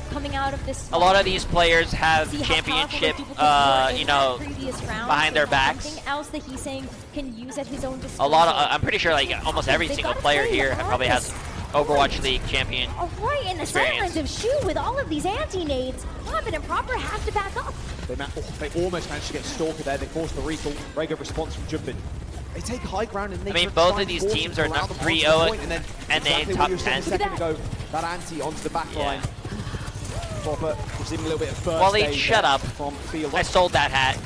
Coming out of this, a lot of these players have championship, behind their backs. Something else that he's saying can use at his own disposal. A lot of, I'm pretty sure like almost every single player here probably has Overwatch League champion. Right in the sidelines of Shu with all of these anti-nades, Robin and Proper have to back up. They almost managed to get Stalker there. They forced the recall. Very good response from Jumpin. They take high ground and they both of these teams are not 3-0 and they top 10. Second ago, that anti onto the back line. Proper gives him a little bit of first Wally, aid shut up. From field. I sold that hat.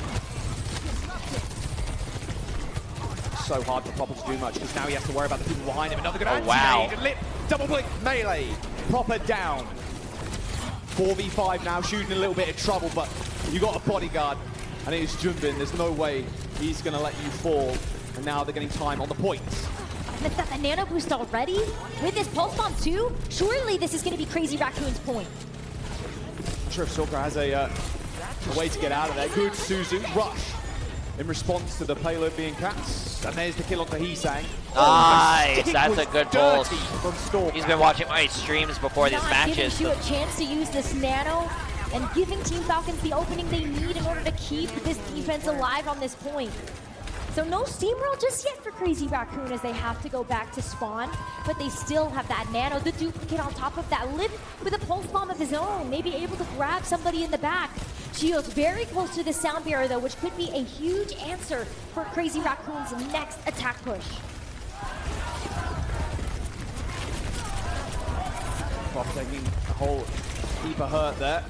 So hard for Proper to do much because now he has to worry about the people behind him. Another good anti. Wow. Double blink melee. Proper down. 4v5 now, shooting a little bit of trouble, but you got a bodyguard, and it is Junbin. There's no way he's going to let you fall. And now they're getting time on the points. They've got the nano boost already with this pulse bomb too. Surely this is going to be Crazy Raccoon's point. I'm sure if Stalker has a way to get out of there. Good Suzu rush in response to the payload being cats. And there's the kill onto Heesang. Nice, that's a good pull. From Stalker. He's been watching my streams before these matches. Giving you a chance to use this nano and giving Team Falcons the opening they need in order to keep this defense alive on this point. So no steamroll just yet for Crazy Raccoon as they have to go back to spawn, but they still have that nano, the duplicate on top of that lip with a pulse bomb of his own, maybe able to grab somebody in the back. Shields very close to the sound barrier though, which could be a huge answer for Crazy Raccoon's next attack push. Pop taking a whole heap of hurt there.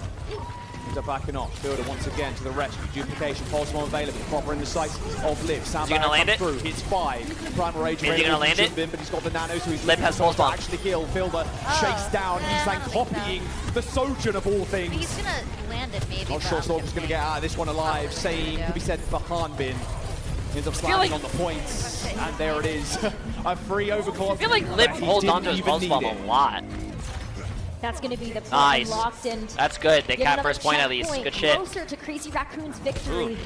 They're backing off. Builder once again to the rescue. Duplication. Pulse bomb available. Proper in the sight of Liv. Sound gonna land it? Through. Hits 5. Primal Rage. Is he gonna land it? But he's got the nano, so he's Liv has pulse bomb. Actually kill. Builder shakes down. He's like copying the Sojourn of all things. He's gonna land it maybe. Not sure Stalker's gonna get out of this one alive. Same could be said for Hanbin. Ends up slamming on the points, and there it is. A free overclock. I feel like Liv holds on to his pulse bomb a lot. That's going to be the nice. Locked in. That's good. They cap first point at least. Good shit. Closer to Crazy Raccoon's victory.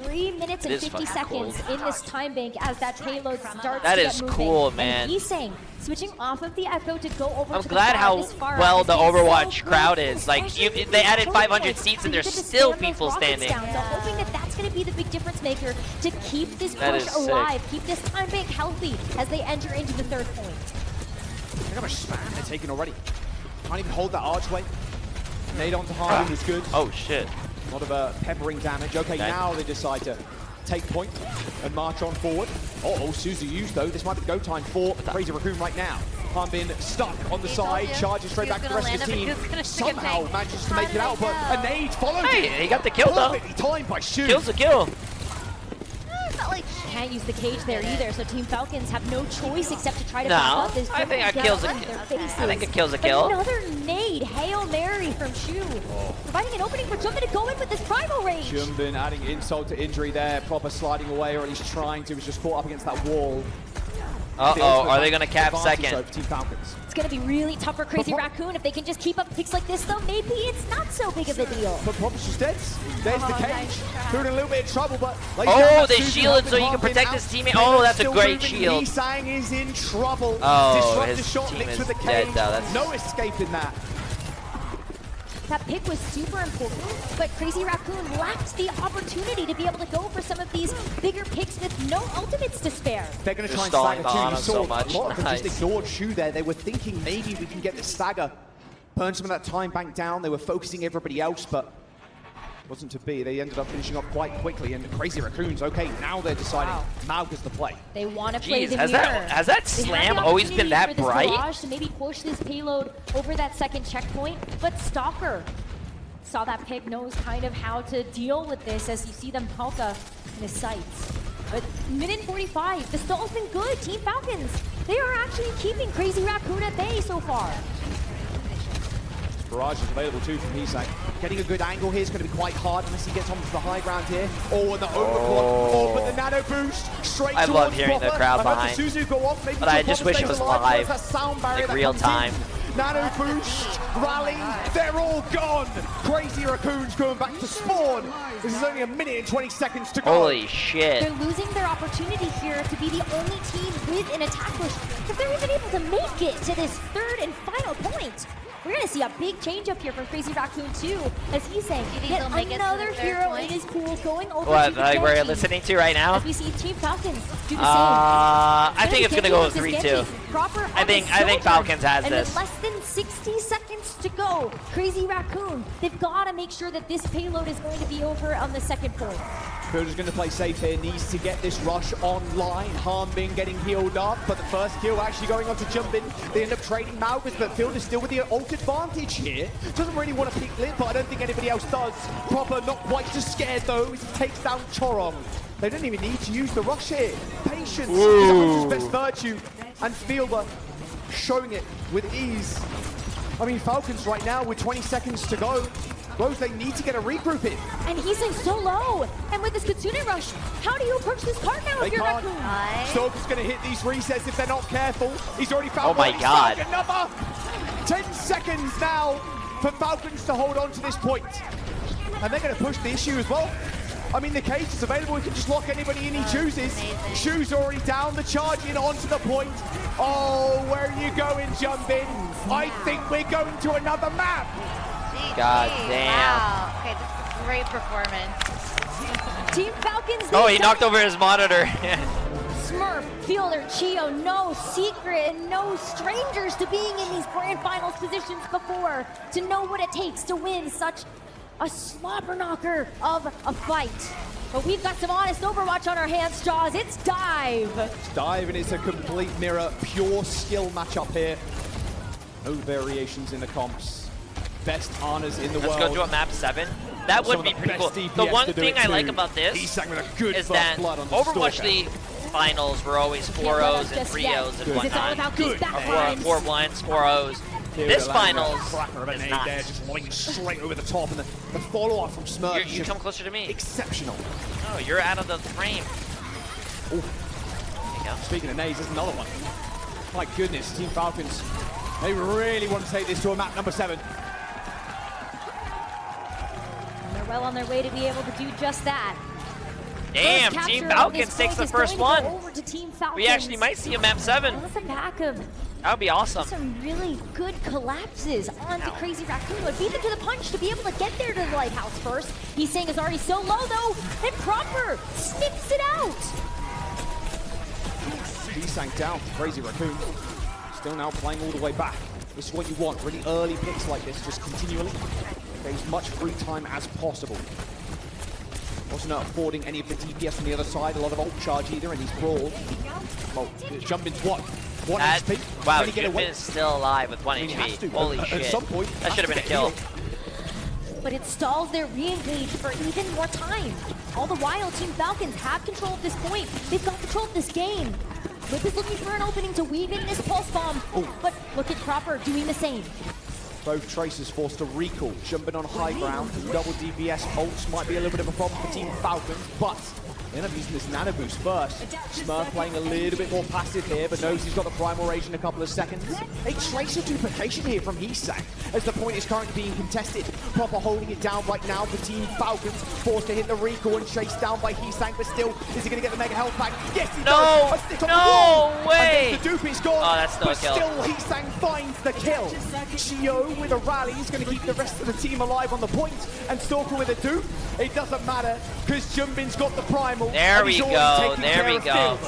3 minutes and 50 seconds in this time bank as that payload starts that to is get moving. cool, man. He's saying, switching off of the Echo to go over I'm to glad the how well the Overwatch crowd is. Like, they added 500 seats and there's still people standing. So hoping that that's going to be the big difference maker to keep this push alive, keep this time bank healthy as they enter into the third point. Look how much spam they're taking already. Can't even hold that archway. Nade onto Harvey is good. Oh shit. A lot of peppering damage. Okay, now they decide to take point and march on forward. Oh, Suzu used though. This might be the go time for Crazy Raccoon right now. Harbin stuck on the side, charges straight back to the rest of the team. Somehow manages to make it out, but a nade followed. Hey, he got the kill though. Perfectly timed by Shu. Kills the kill. Can't use the cage there either, so Team Falcons have no choice except to try to No, back up this. I think it kills a kill. I think it kills a kill. Another nade, Hail Mary from Shu, providing an opening for Jumbin to go in with this primal rage. Jumbin adding insult to injury there, proper sliding away, or at least trying to. Was just caught up against that wall. Uh-oh, are they going to cap second? Team Falcons. It's going to be really tough for Crazy Raccoon. If they can just keep up picks like this, though, maybe it's not so big of a deal. But Proper's just dead. There's the cage. They're in a little bit of trouble, but... Oh, they shielded so you can protect his teammate. Oh, that's a great shield. Heesang is in trouble. Oh, Disruptor his shot team mixed is with the dead, cage. though. That's... No escaping that. That pick was super important, but Crazy Raccoon lacked the opportunity to be able to go for some of these bigger picks with no ultimates to spare. They're going to try and stalling stagger too. You on saw so much. a lot of them Nice. just ignored Shu there. They were thinking maybe we can get this stagger. Burn some of that time bank down. They were focusing everybody else, but wasn't to be. They ended up finishing up quite quickly, and the Crazy Raccoons, okay, now they're deciding Mauga's the play. They want to play Jeez, the has mirror. that They slam had the always been that opportunity for bright? this barrage to maybe push this payload over that second checkpoint, but Stalker saw that pick, knows kind of how to deal with this as you see them Palka in his sights. But minute 45, the stall's been good. Team Falcons, they are actually keeping Crazy Raccoon at bay so far. Barrage is available too from Heesang. Getting a good angle here is going to be quite hard unless he gets onto the high ground here. Oh, and the overclock. Oh, but the nano boost straight I towards love hearing the Proper. crowd I heard the behind. Suzu go off, maybe But I Proper just wish it stays was alive. live, There's that sound barrier like that real comes in. time. Nano boost, rally, they're all gone. Crazy Raccoons going back to spawn. This is only a minute and 20 seconds to go. Holy shit. They're losing their opportunity here to be the only team with an attack push. If they're even able to make it to this third and final point, we're going to see a big change up here from Crazy Raccoon too, as he's saying, get another hero in his pool going over What, to the like we're Genji. listening to right now? As we see Team Falcons do the same. I think it's going to go with 3-2. I think Falcons has and this. with less than 60 seconds to go, Crazy Raccoon, they've got to make sure that this payload is going to be over on the second point. Builder's going to play safe here, needs to get this rush online. Harbin getting healed up, but the first kill actually going on to Jumbin. They end up trading Maugas, but Fielder's still with the ult advantage here. Doesn't really want to peek lit, but I don't think anybody else does. Proper not quite just scared though, as he takes down Chorong. They don't even need to use the rush here. Patience is Hunter's best virtue, and Fielder showing it with ease. I mean, Falcons right now with 20 seconds to go. Rose, they need to get a regroup in. And he's in so low. And with this Kitsune rush, how do you approach this card now if you're Raccoon? Stalker's going to hit these resets if they're not careful. He's already found Oh my one. God. Another 10 seconds now for Falcons to hold on to this point. And they're going to push the issue as well. I mean, the cage is available. He can just lock anybody in he chooses. Shu's already down, the charge in onto the point. Oh, where are you going, Jumbin? I think we're going to another map. God damn. Wow. Okay, this is a great performance. Team Falcons. Oh, he knocked over his monitor. Smurf, Fielder, Chio, no secret and no strangers to being in these grand finals positions before to know what it takes to win such a slobber knocker of a fight. But we've got some honest Overwatch on our hands, Jaws. It's Dive. Dive, and it's a complete mirror, pure skill matchup here. No variations in the comps. Best honors in the world. Let's go to a map 7. That would be pretty cool. The one thing I like about this is that Overwatch League finals were always 4-0s and 3-0s and whatnot. Good. 4-1s, 4-0s. This finals is not. There, just laying straight over the top, and the follow-up from Smurf. You come closer to me. Exceptional. Oh, you're out of the frame. Ooh. There you go. Speaking of nades, there's another one. My goodness, Team Falcons, they really want to take this to a map number 7. And they're well on their way to be able to do just that. Damn, First Team capture of this Falcons takes point the is first going to one. go over to Team Falcons. We actually might see a map 7. On the back of That would be awesome. some really good collapses onto Crazy Raccoon. Would beat them to the punch to be able to get there to the lighthouse first. He's saying is already so low though, and Proper snips it out. He sank down, Crazy Raccoon. Still now playing all the way back. This is what you want, really early picks like this, just continually. Get as much free time as possible. Wasn't affording any of the DPS from the other side. A lot of ult charge either, and he's brawled. Well, Jumbin's what? 1 HP. Wow, Can he get away? Jumbin's still alive with 1 I mean, he has HP. to. Holy At shit. some point, That should have been a has to kill. get healed. But it stalls their re-engage for even more time. All the while, Team Falcons have control of this point. They've got control of this game. Lip is looking for an opening to weave in this pulse bomb. But look at Proper doing the same. Both Tracers forced to recall. Jumping on high ground. Double DPS ults might be a little bit of a problem for Team Falcons, but they end up using this nano boost first. Smurf playing a little bit more passive here, but knows he's got the primal rage in a couple of seconds. A Tracer duplication here from Hisang, as the point is currently being contested. Proper holding it down right now for Team Falcons, forced to hit the recall and chased down by Hisang, but still, is he going to get the mega health back? Yes, he does! A stick on the wall! way! And the dupe is gone, Oh, that's still a but kill. still Hisang finds the kill. Chio with a rally is going to keep the rest of the team alive on the point, and Stalker with a dupe. It doesn't matter, because Jumbin's got the primal. There we go, there we go.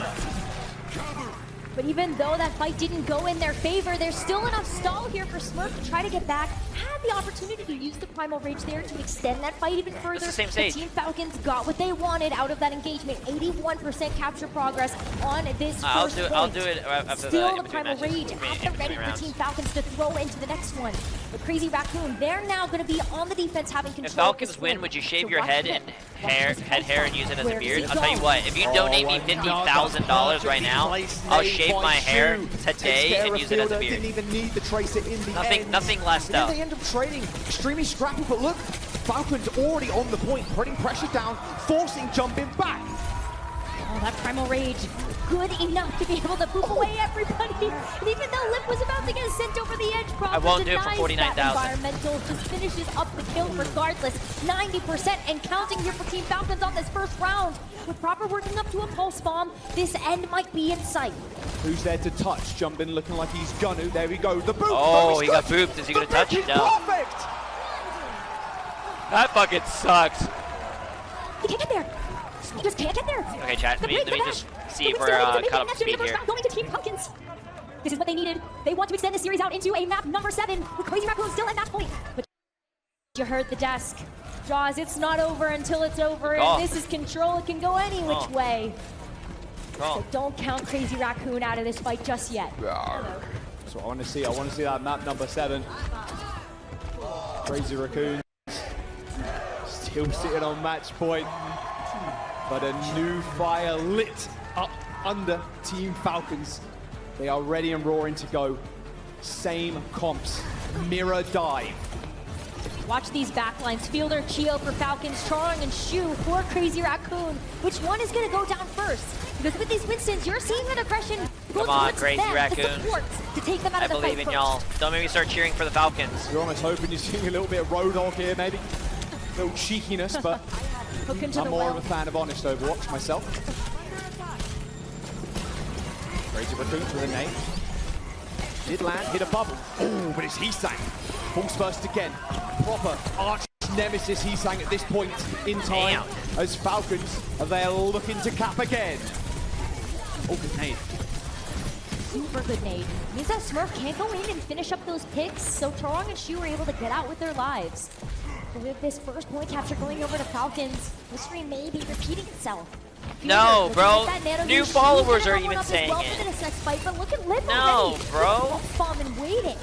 But even though that fight didn't go in their favor, there's still enough stall here for Smurf to try to get back. Had the opportunity to use the Primal Rage there to extend that fight even further. It's the same But stage. Team Falcons got what they wanted out of that engagement. 81% capture progress on this I'll first do it. point. I'll do it after Still the the Primal matches, Rage in at the between ready for rounds. Team Falcons to throw into the next one. But Crazy Raccoon, they're now going to be on the defense having control. If Falcons of this win, point. would you shave So your watch head this. and Watch hair, this head hair and use it as a Where does beard? he I'll tell you go? what, if you donate me $50,000 right now, I'll shave my hair today and use it as a beard. Didn't even need the Tracer in the end. Nothing less And then though. they end up trading extremely scrappy, but look, Falcons already on the point, putting pressure down, forcing Jumbin back. Oh, that Primal Rage, good enough to be able to poof away everybody. And even though Lip was about to get sent over the edge, Proper I won't do it for denies 49,000. that environmental, just finishes up the kill regardless. 90% and counting here for Team Falcons on this first round. With Proper working up to a pulse bomb, this end might be in sight. Who's there to touch? Jumbin looking like he's gonna. There we go. The boop. Oh, he got booped. Is he gonna touch it? No. Perfect. That fucking sucks. He can't get there. He just can't get there. Okay, chat. Let me just see if we're caught up to speed here. Going to Team Falcons. This is what they needed. They want to extend the series out into a map number 7 with Crazy Raccoon still at match point. But you heard the desk. Jaws, it's not over until it's over. Oh. And this is control. It can go any which Oh. way. Oh. So don't count Crazy Raccoon out of this fight just yet. That's what I want to see. I want to see that map number 7. Crazy Raccoon still sitting on match point, but a new fire lit up under Team Falcons. They are ready and roaring to go. Same comps, mirror dive. Watch these backlines. Fielder, Chio for Falcons, Charong and Shu for Crazy Raccoon. Which one is going to go down first? Because with these Winstons, you're seeing that aggression go Come on, towards Crazy them, the Raccoon. support, to take them out I of the believe fight in y'all. Don't make me start cheering for the Falcons. You're almost hoping you're seeing a little bit of Roadhog here, maybe. A little cheekiness, but Hook into I'm the more well. of a fan of Honest Overwatch myself. Crazy Raccoon with a nade. Did land, hit a bubble. Oh, but it's Hisang. Falls first again. Proper arch nemesis Hisang at this point in time. Damn. As Falcons are there looking to cap again. Oh, good nade. Super good nade. Means that Smurf can't go in and finish up those picks, so Charong and Shu are able to get out with their lives. But with this first point capture going over to Falcons, history may be repeating itself. No, Fielder, bro. looking at that nano New use. followers Shu's are gonna even run up as saying well it. for this next fight, but look at Lip No, already. bro. Bomb and waiting.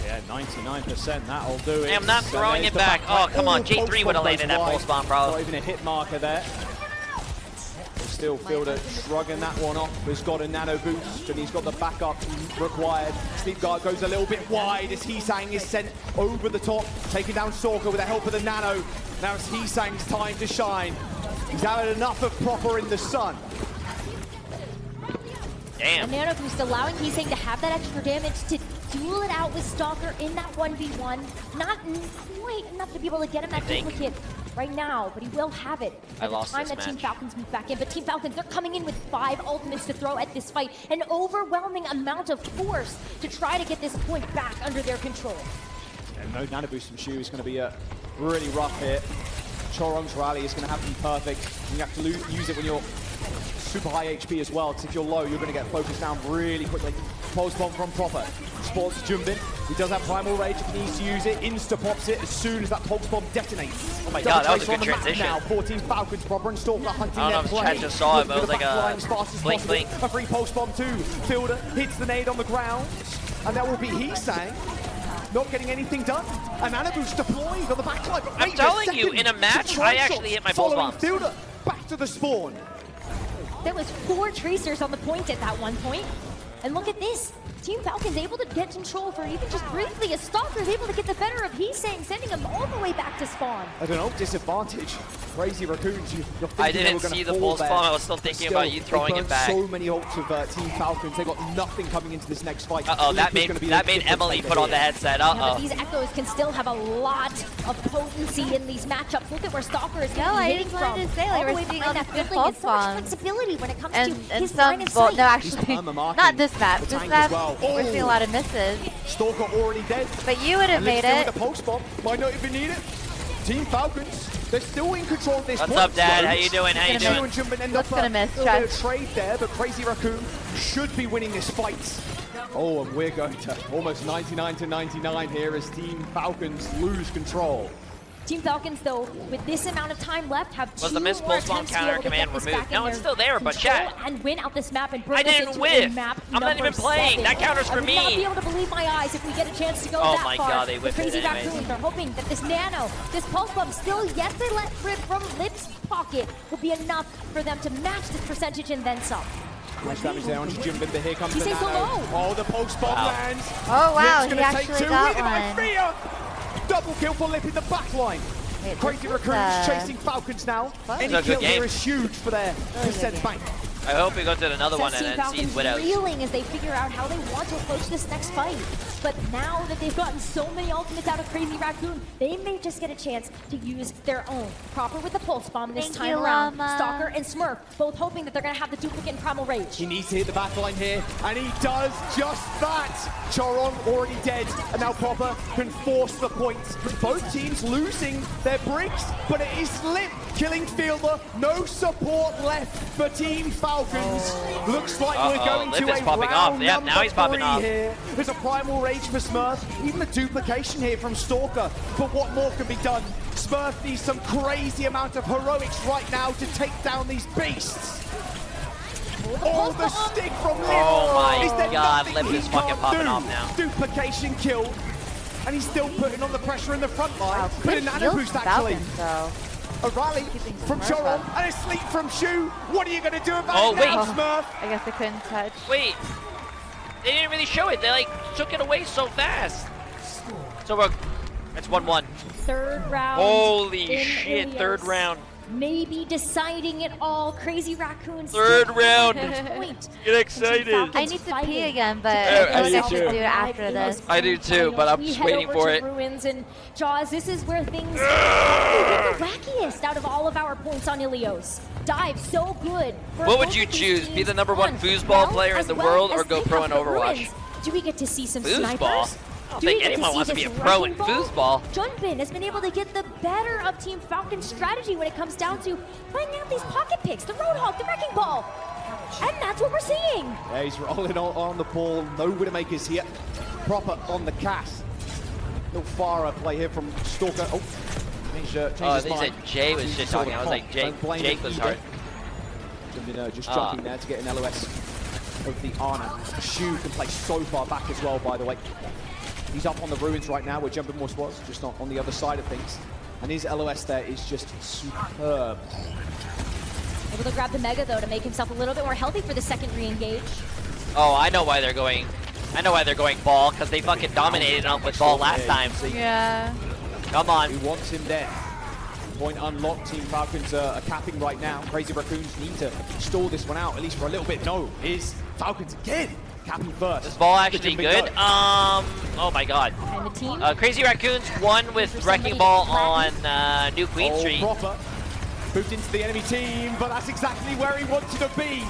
Yeah, 99%, that'll do it. Hey, I'm not So throwing there's it the back. Oh, come on. Pulse Jay3 bomb would have goes landed that wide. pulse bomb, bro. Not even a hit marker there. Still Fielder shrugging that one off. He's got a nano boost and he's got the backup required. Sleep Guard goes a little bit wide as Hisang is sent over the top, taking down Sorka with the help of the nano. Now it's Hisang's time to shine. He's had enough of Proper in the sun. A Damn. nano boost allowing Hisang to have that extra damage to duel it out with Stalker in that 1v1. Not quite enough to be able to get him that think. duplicate right now, but he will have it I by the lost time this that Team match. Falcons move back in. But Team Falcons, they're coming in with 5 ultimates to throw at this fight. An overwhelming amount of force to try to get this point back under their control. And no nano boost from Shu is going to be really rough here. Chorong's rally is going to have to be perfect. You have to use it when you're super high HP as well, because if you're low, you're going to get focused down really quickly. Pulse bomb from Proper. Sports Jumbin. He does have Primal Rage if he needs to use it. Insta-pops it as soon as that Pulse bomb detonates. Oh my god, that was a good transition. Now, 14 Falcons, Proper and Stalker hunting I don't know if their chat prey. just saw it, but it was like a blink blink. A free Pulse bomb too. Fielder hits the nade on the ground. And that will be Heesang. Not getting anything done. And Anabu's deployed on the backline. But I'm telling you, in a match, I actually hit my pulse bombs. Fielder back to the spawn. There was 4 tracers on the point at that one point. And look at this. Team Falcons able to get control for even just briefly. A Stalker is able to get the better of Heesang, sending him all the way back to spawn. I don't know, disadvantage. Crazy Raccoons. I didn't see the full spawn. I was still thinking about you throwing it back. So many ults of Team Falcons. They got nothing coming into this next fight. Uh-oh, that made Emily put on the headset. Yeah, but these Echoes can still have a lot of potency in these matchups. Look at where Stalker is getting I hitting just from. wanted to say, like, we're seeing all these good building and pulse so much bombs. flexibility when it comes to And his some, line of well, sight. no, actually, marking not this map. the This tank map, as well. we're seeing a lot of misses. Stalker already dead. But you would have And made Liv still it. with the pulse bomb. Might not even need it. Team Falcons, they're still in control of this. What's up, Dad? How you doing? How you Gonna doing? miss. Jumping end Looks up gonna miss, a little bit of Trust. trade there, but Crazy Raccoon should be winning this fight. Oh, and we're going to almost 99 to 99 here as Team Falcons lose control. Team Falcons, though, with this amount of time left, have Was 2 the missed more pulse bomb attempts to be able counter to get command this removed? back in No, it's their still there, but control chat. and win out this map and bring I us didn't into whiff. a map I'm not even number playing. 7. That counter's for I would not me. be able to believe my eyes if we get a chance to go Oh that my far. god, they The whipped it Crazy anyways. Raccoons are hoping that this nano, this pulse bomb still, yes, they let rip from Lip's pocket, will be enough for them to match this percentage and then some. Much damage there on Jumbin, but here comes He's the so nano. low. Oh, the pulse bomb lands. Oh, wow, Lip's he gonna take actually 2 got with it by one. Fia. Double kill for Lip in the backline. Wait, Crazy this is, Raccoons chasing Falcons now. Any It's a kill good here game. is huge for their percent bank. I hope we go to another one Says and Team then see Falcons Widows. reeling as they figure out how they want to approach this next fight. But now that they've gotten so many ultimates out of Crazy Raccoon, they may just get a chance to use their own. Proper with the pulse bomb this Thank time you, around. Llama. Stalker and Smurf both hoping that they're going to have the duplicate and Primal Rage. He needs to hit the backline here, and he does just that. Charon already dead, and now Proper can force the points. Both teams losing their bricks, but it is Lip killing Fielder. No support left for Team Falcons. Looks like we're going Lip to is a popping round off. Yep, now number he's popping 3 off. here. There's a Primal Rage for Smurf, even a duplication here from Stalker. But what more can be done? Smurf needs some crazy amount of heroics right now to take down these beasts. Oh, the stick from Lip! Oh my Is there god, nothing Lip he is fucking can't popping do? off now. Duplication kill, and he's still putting on the pressure in the front line. Wow, But good an nano shield boost from actually. Falcons, though. A rally Keeping from Smurf Charon up. and a sleep from Shu. What are you going to do about Oh, it now, wait. Smurf? I guess I couldn't touch. Wait, they didn't really show it. They like took it away so fast. So we're, it's 1-1. Third round. Holy in shit, Ilios. third round. Maybe deciding it all. Crazy Raccoons. Third still round. have this point. Get excited. I need to pee again, but Yeah, I I feel do like I should too. do it after this. I do too, but I'm We just head waiting over for to it. Ruins and Jaws, this is where things get the wackiest out of all of our points on Ilios. Dive so good. for What would both you of these choose? Be teams. the #1 One, foosball well, player in as the well world or as go pick pro up in the Overwatch? Ruins. Do we get to see some Foosball? snipers? I don't Do we think get anyone see wants to be this a pro in wrecking ball? foosball. Jumpin has been able to get the better of Team Falcon's strategy when it comes down to playing out these pocket picks, the Roadhog, the Wrecking Ball. And that's what we're seeing. Yeah, he's rolling on the ball. No Widowmakers here. Proper on the cast. Little far play here from Stalker. Oh, changed Oh, his I think mind. that Jay was shit talking. I was like, Don't blame Jake him was either. hard. Just jumping there to get an LOS of the Ana. Shu can play so far back as well, by the way. He's up on the Ruins right now where Jumping Morse was, just not on the other side of things. And his LOS there is just superb. Able to grab the Mega, though, to make himself a little bit more healthy for the second re-engage. Oh, I know why they're going. I know why they're going ball, because they fucking dominated him with ball last time. Yeah. Come on. He wants him there. Point unlocked. Team Falcons are capping right now. Crazy Raccoons need to stall this one out, at least for a little bit. No, is Falcons again capping first. Is ball Look at actually Jumbin good? go. Oh my god. And the team. Crazy Raccoons won with Wrecking Ball on New Queen Street. Proper moved into the enemy team, but that's exactly where he wanted to be.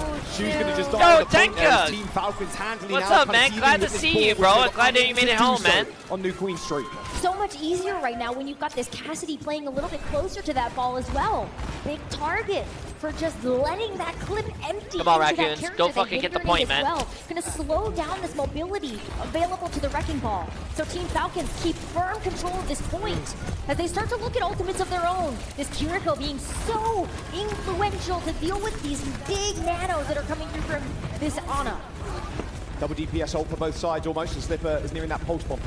Oh, Shu's gonna just shoot. die Yo, on the point there as Tenka! Team Falcons handling What's now, up, man? kind of Glad dealing to with this see you, ball, bro. but Glad that you unable made it to do home, so man. On New Queen Street. So much easier right now when you've got this Cassidy playing a little bit closer to that ball as well. Big target for just letting that clip empty. Come on, into that Raccoons. character. Go They fucking get the hindered it point, as man. Well. Gonna slow down this mobility available to the Wrecking Ball. So Team Falcons keep firm control of this point as they start to look at ultimates of their own. This Kiriko being so influential to deal with these big nanos that are coming through from this Ana. Double DPS ult for both sides almost, and Slipper is nearing that pulse bomb.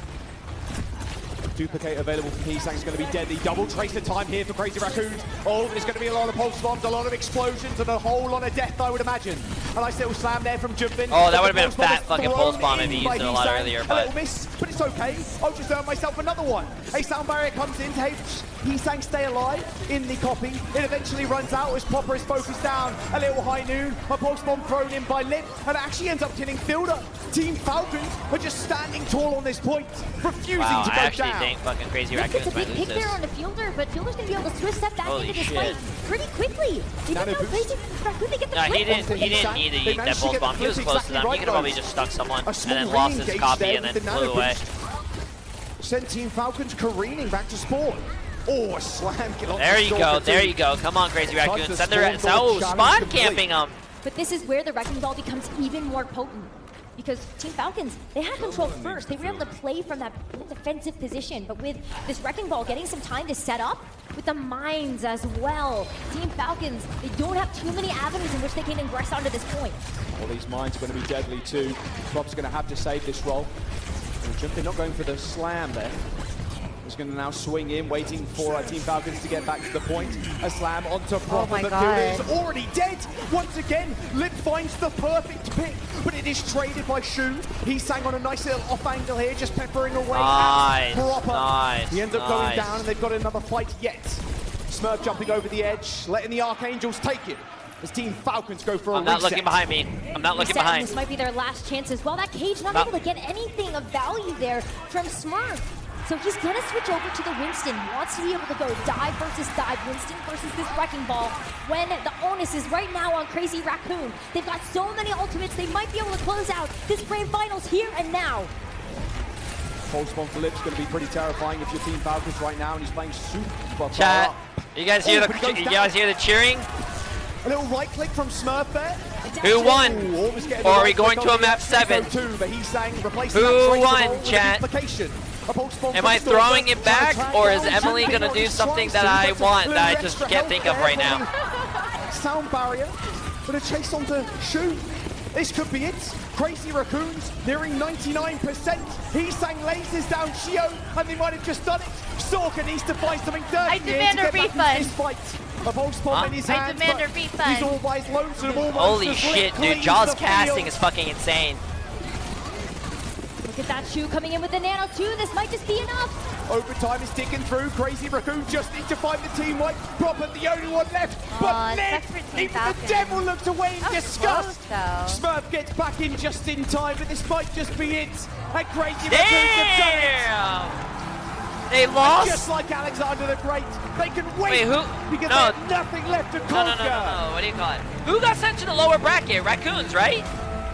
Duplicate available from Heesang's going to be deadly. Double tracer time here for Crazy Raccoons. Oh, there's going to be a lot of pulse bombs, a lot of explosions, and a whole lot of death, I would imagine. A nice little slam there from Jumpin. Oh, that would have been a fat fucking pulse bomb if he used it a lot earlier, A but... little miss, but it's okay. I'll just earn myself another one. A sound barrier comes in to help Heesang stay alive in the copy. It eventually runs out as Popper is focused down. A little high noon, a pulse bomb thrown in by Lip, and it actually ends up killing Fielder. Team Falcons are just standing tall on this point, refusing Wow, to go I actually down. think fucking Crazy It's Raccoons a big might pick lose there this. on the Fielder, but Fielder's gonna be able to switch that back Holy into this shit. fight pretty quickly. Even Nano though boost. Crazy Raccoon, they get the No, he flip. didn't need to eat that pulse bomb. He was close to them. He could have probably just stuck someone and then lost his copy and then flew away. Sent Team Falcons careening back to spawn. Oh, a slam kill. There you go, there you go. Come on, Crazy Raccoons. Send their... Oh, spawn camping them. But this is where the Wrecking Ball becomes even more potent. Because Team Falcons, they had control first. They were able to play from that defensive position. But with this Wrecking Ball getting some time to set up, with the mines as well, Team Falcons, they don't have too many avenues in which they can ingress onto this point. All these mines are going to be deadly too. Rob's going to have to save this roll. They're not going for the slam there. He's going to now swing in, waiting for Team Falcons to get back to the point. A slam onto Prop, my but God. Fielder is already dead. Once again, Lip finds the perfect pick, but it is traded by Shu. He sang on a nice little off angle here, just peppering away Nice, at Proper. nice, He ends up going nice. down, and they've got another fight yet. Smurf jumping over the edge, letting the Archangels take it. As Team Falcons go for a I'm not reset. looking behind me. I'm not looking Reset, and behind. This might be their last chance as well. That Cage not No. able to get anything of value there from Smurf. So he's gonna switch over to the Winston. Wants to be able to go dive versus dive. Winston versus this Wrecking Ball. When the onus is right now on Crazy Raccoon. They've got so many ultimates, they might be able to close out this grand finals here and now. Pulse bomb for Lip's going to be pretty terrifying if you're Team Falcons right now, and he's playing super far Chat, up. you guys hear Oh, but he goes the down. cheering? A little right click from Smurf there. Who won? Ooh, almost getting Or the are we right going click to on a the map F-Echo 7? too, but he's saying replacing Who that tracer won, ball with a chat? duplication. A pulse bomb Am from I Stalker. throwing it back, or is Emily Jumping gonna on do his something twice, that he I gets a want that I little just extra can't health think of there right for now? the sound barrier, but a chase onto Shu. This could be it. Crazy Raccoons nearing 99%. Heesang lasers down Shio, and they might have just done it. Stalker needs to find something dirty I here demand to a get back into refund. this fight. A pulse bomb in his I hands, demand but a refund. he's all by his lonesome almost. Holy as shit, Lip dude. cleans Jaws the casting field. is fucking insane. Look at that Shu coming in with the Nano too. This might just be enough. Overtime is ticking through. Crazy Raccoon just needs to find the team wipe. Proper the only one left. But sucks Lip, for Team even the Falcons. devil looks away in That was disgust. close, though. Smurf gets back in just in time, but this might just be it. And Crazy Raccoons have done it. Damn! They Just lost? like Alexander the Great, they can wait, Wait, who? because No. they have nothing left to No, conquer. no. What do you call it? Who got sent to the lower bracket? Raccoons, right?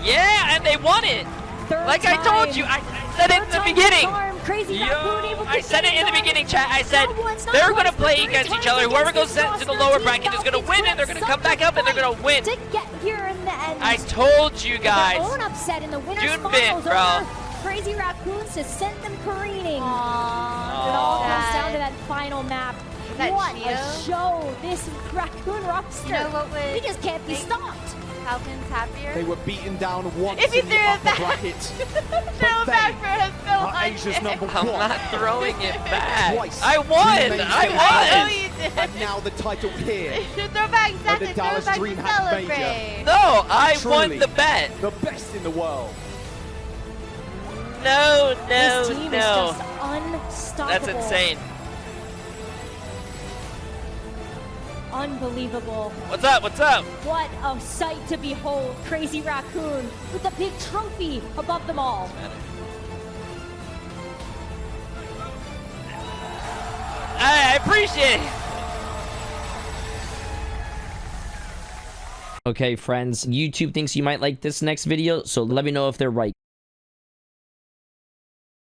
Yeah, and they won it. Third Like I told you, I said it in the beginning. Crazy Raccoon able to I said get it in the done. beginning, chat. I said Not once, not they're twice, gonna but play 3 against each times other. Whoever goes against sent this to the roster. lower Team bracket is gonna Falcons win, and they're have gonna come such back up and they're a gonna win. fight to get here in the end. I told you guys. Their own upset in the winner's Junbin, finals bro. over Crazy Raccoons to send them careening. Aww, It all comes sad. down to that final map. that What a Gio? show! This Raccoon roster. You know what would He just can't be make stopped. Falcons happier? They were beaten down once If you in the threw it upper back. bracket. Throw back for him, Phil are Hunt. Asia's number I'm one. not throwing it back. Twice. I won. Two main I stages. I know won. you did. And now the title here. Should throw back the exactly. Throw Dallas back to DreamHack Major. celebrate. No, I won Truly. the bet. The best in the world. No, This team is no. just unstoppable. That's insane. Unbelievable. What's up? What's up? What a sight to behold. Crazy Raccoon with the big trophy above them all. I appreciate it. Okay, friends, YouTube thinks you might like this next video, so let me know if they're right.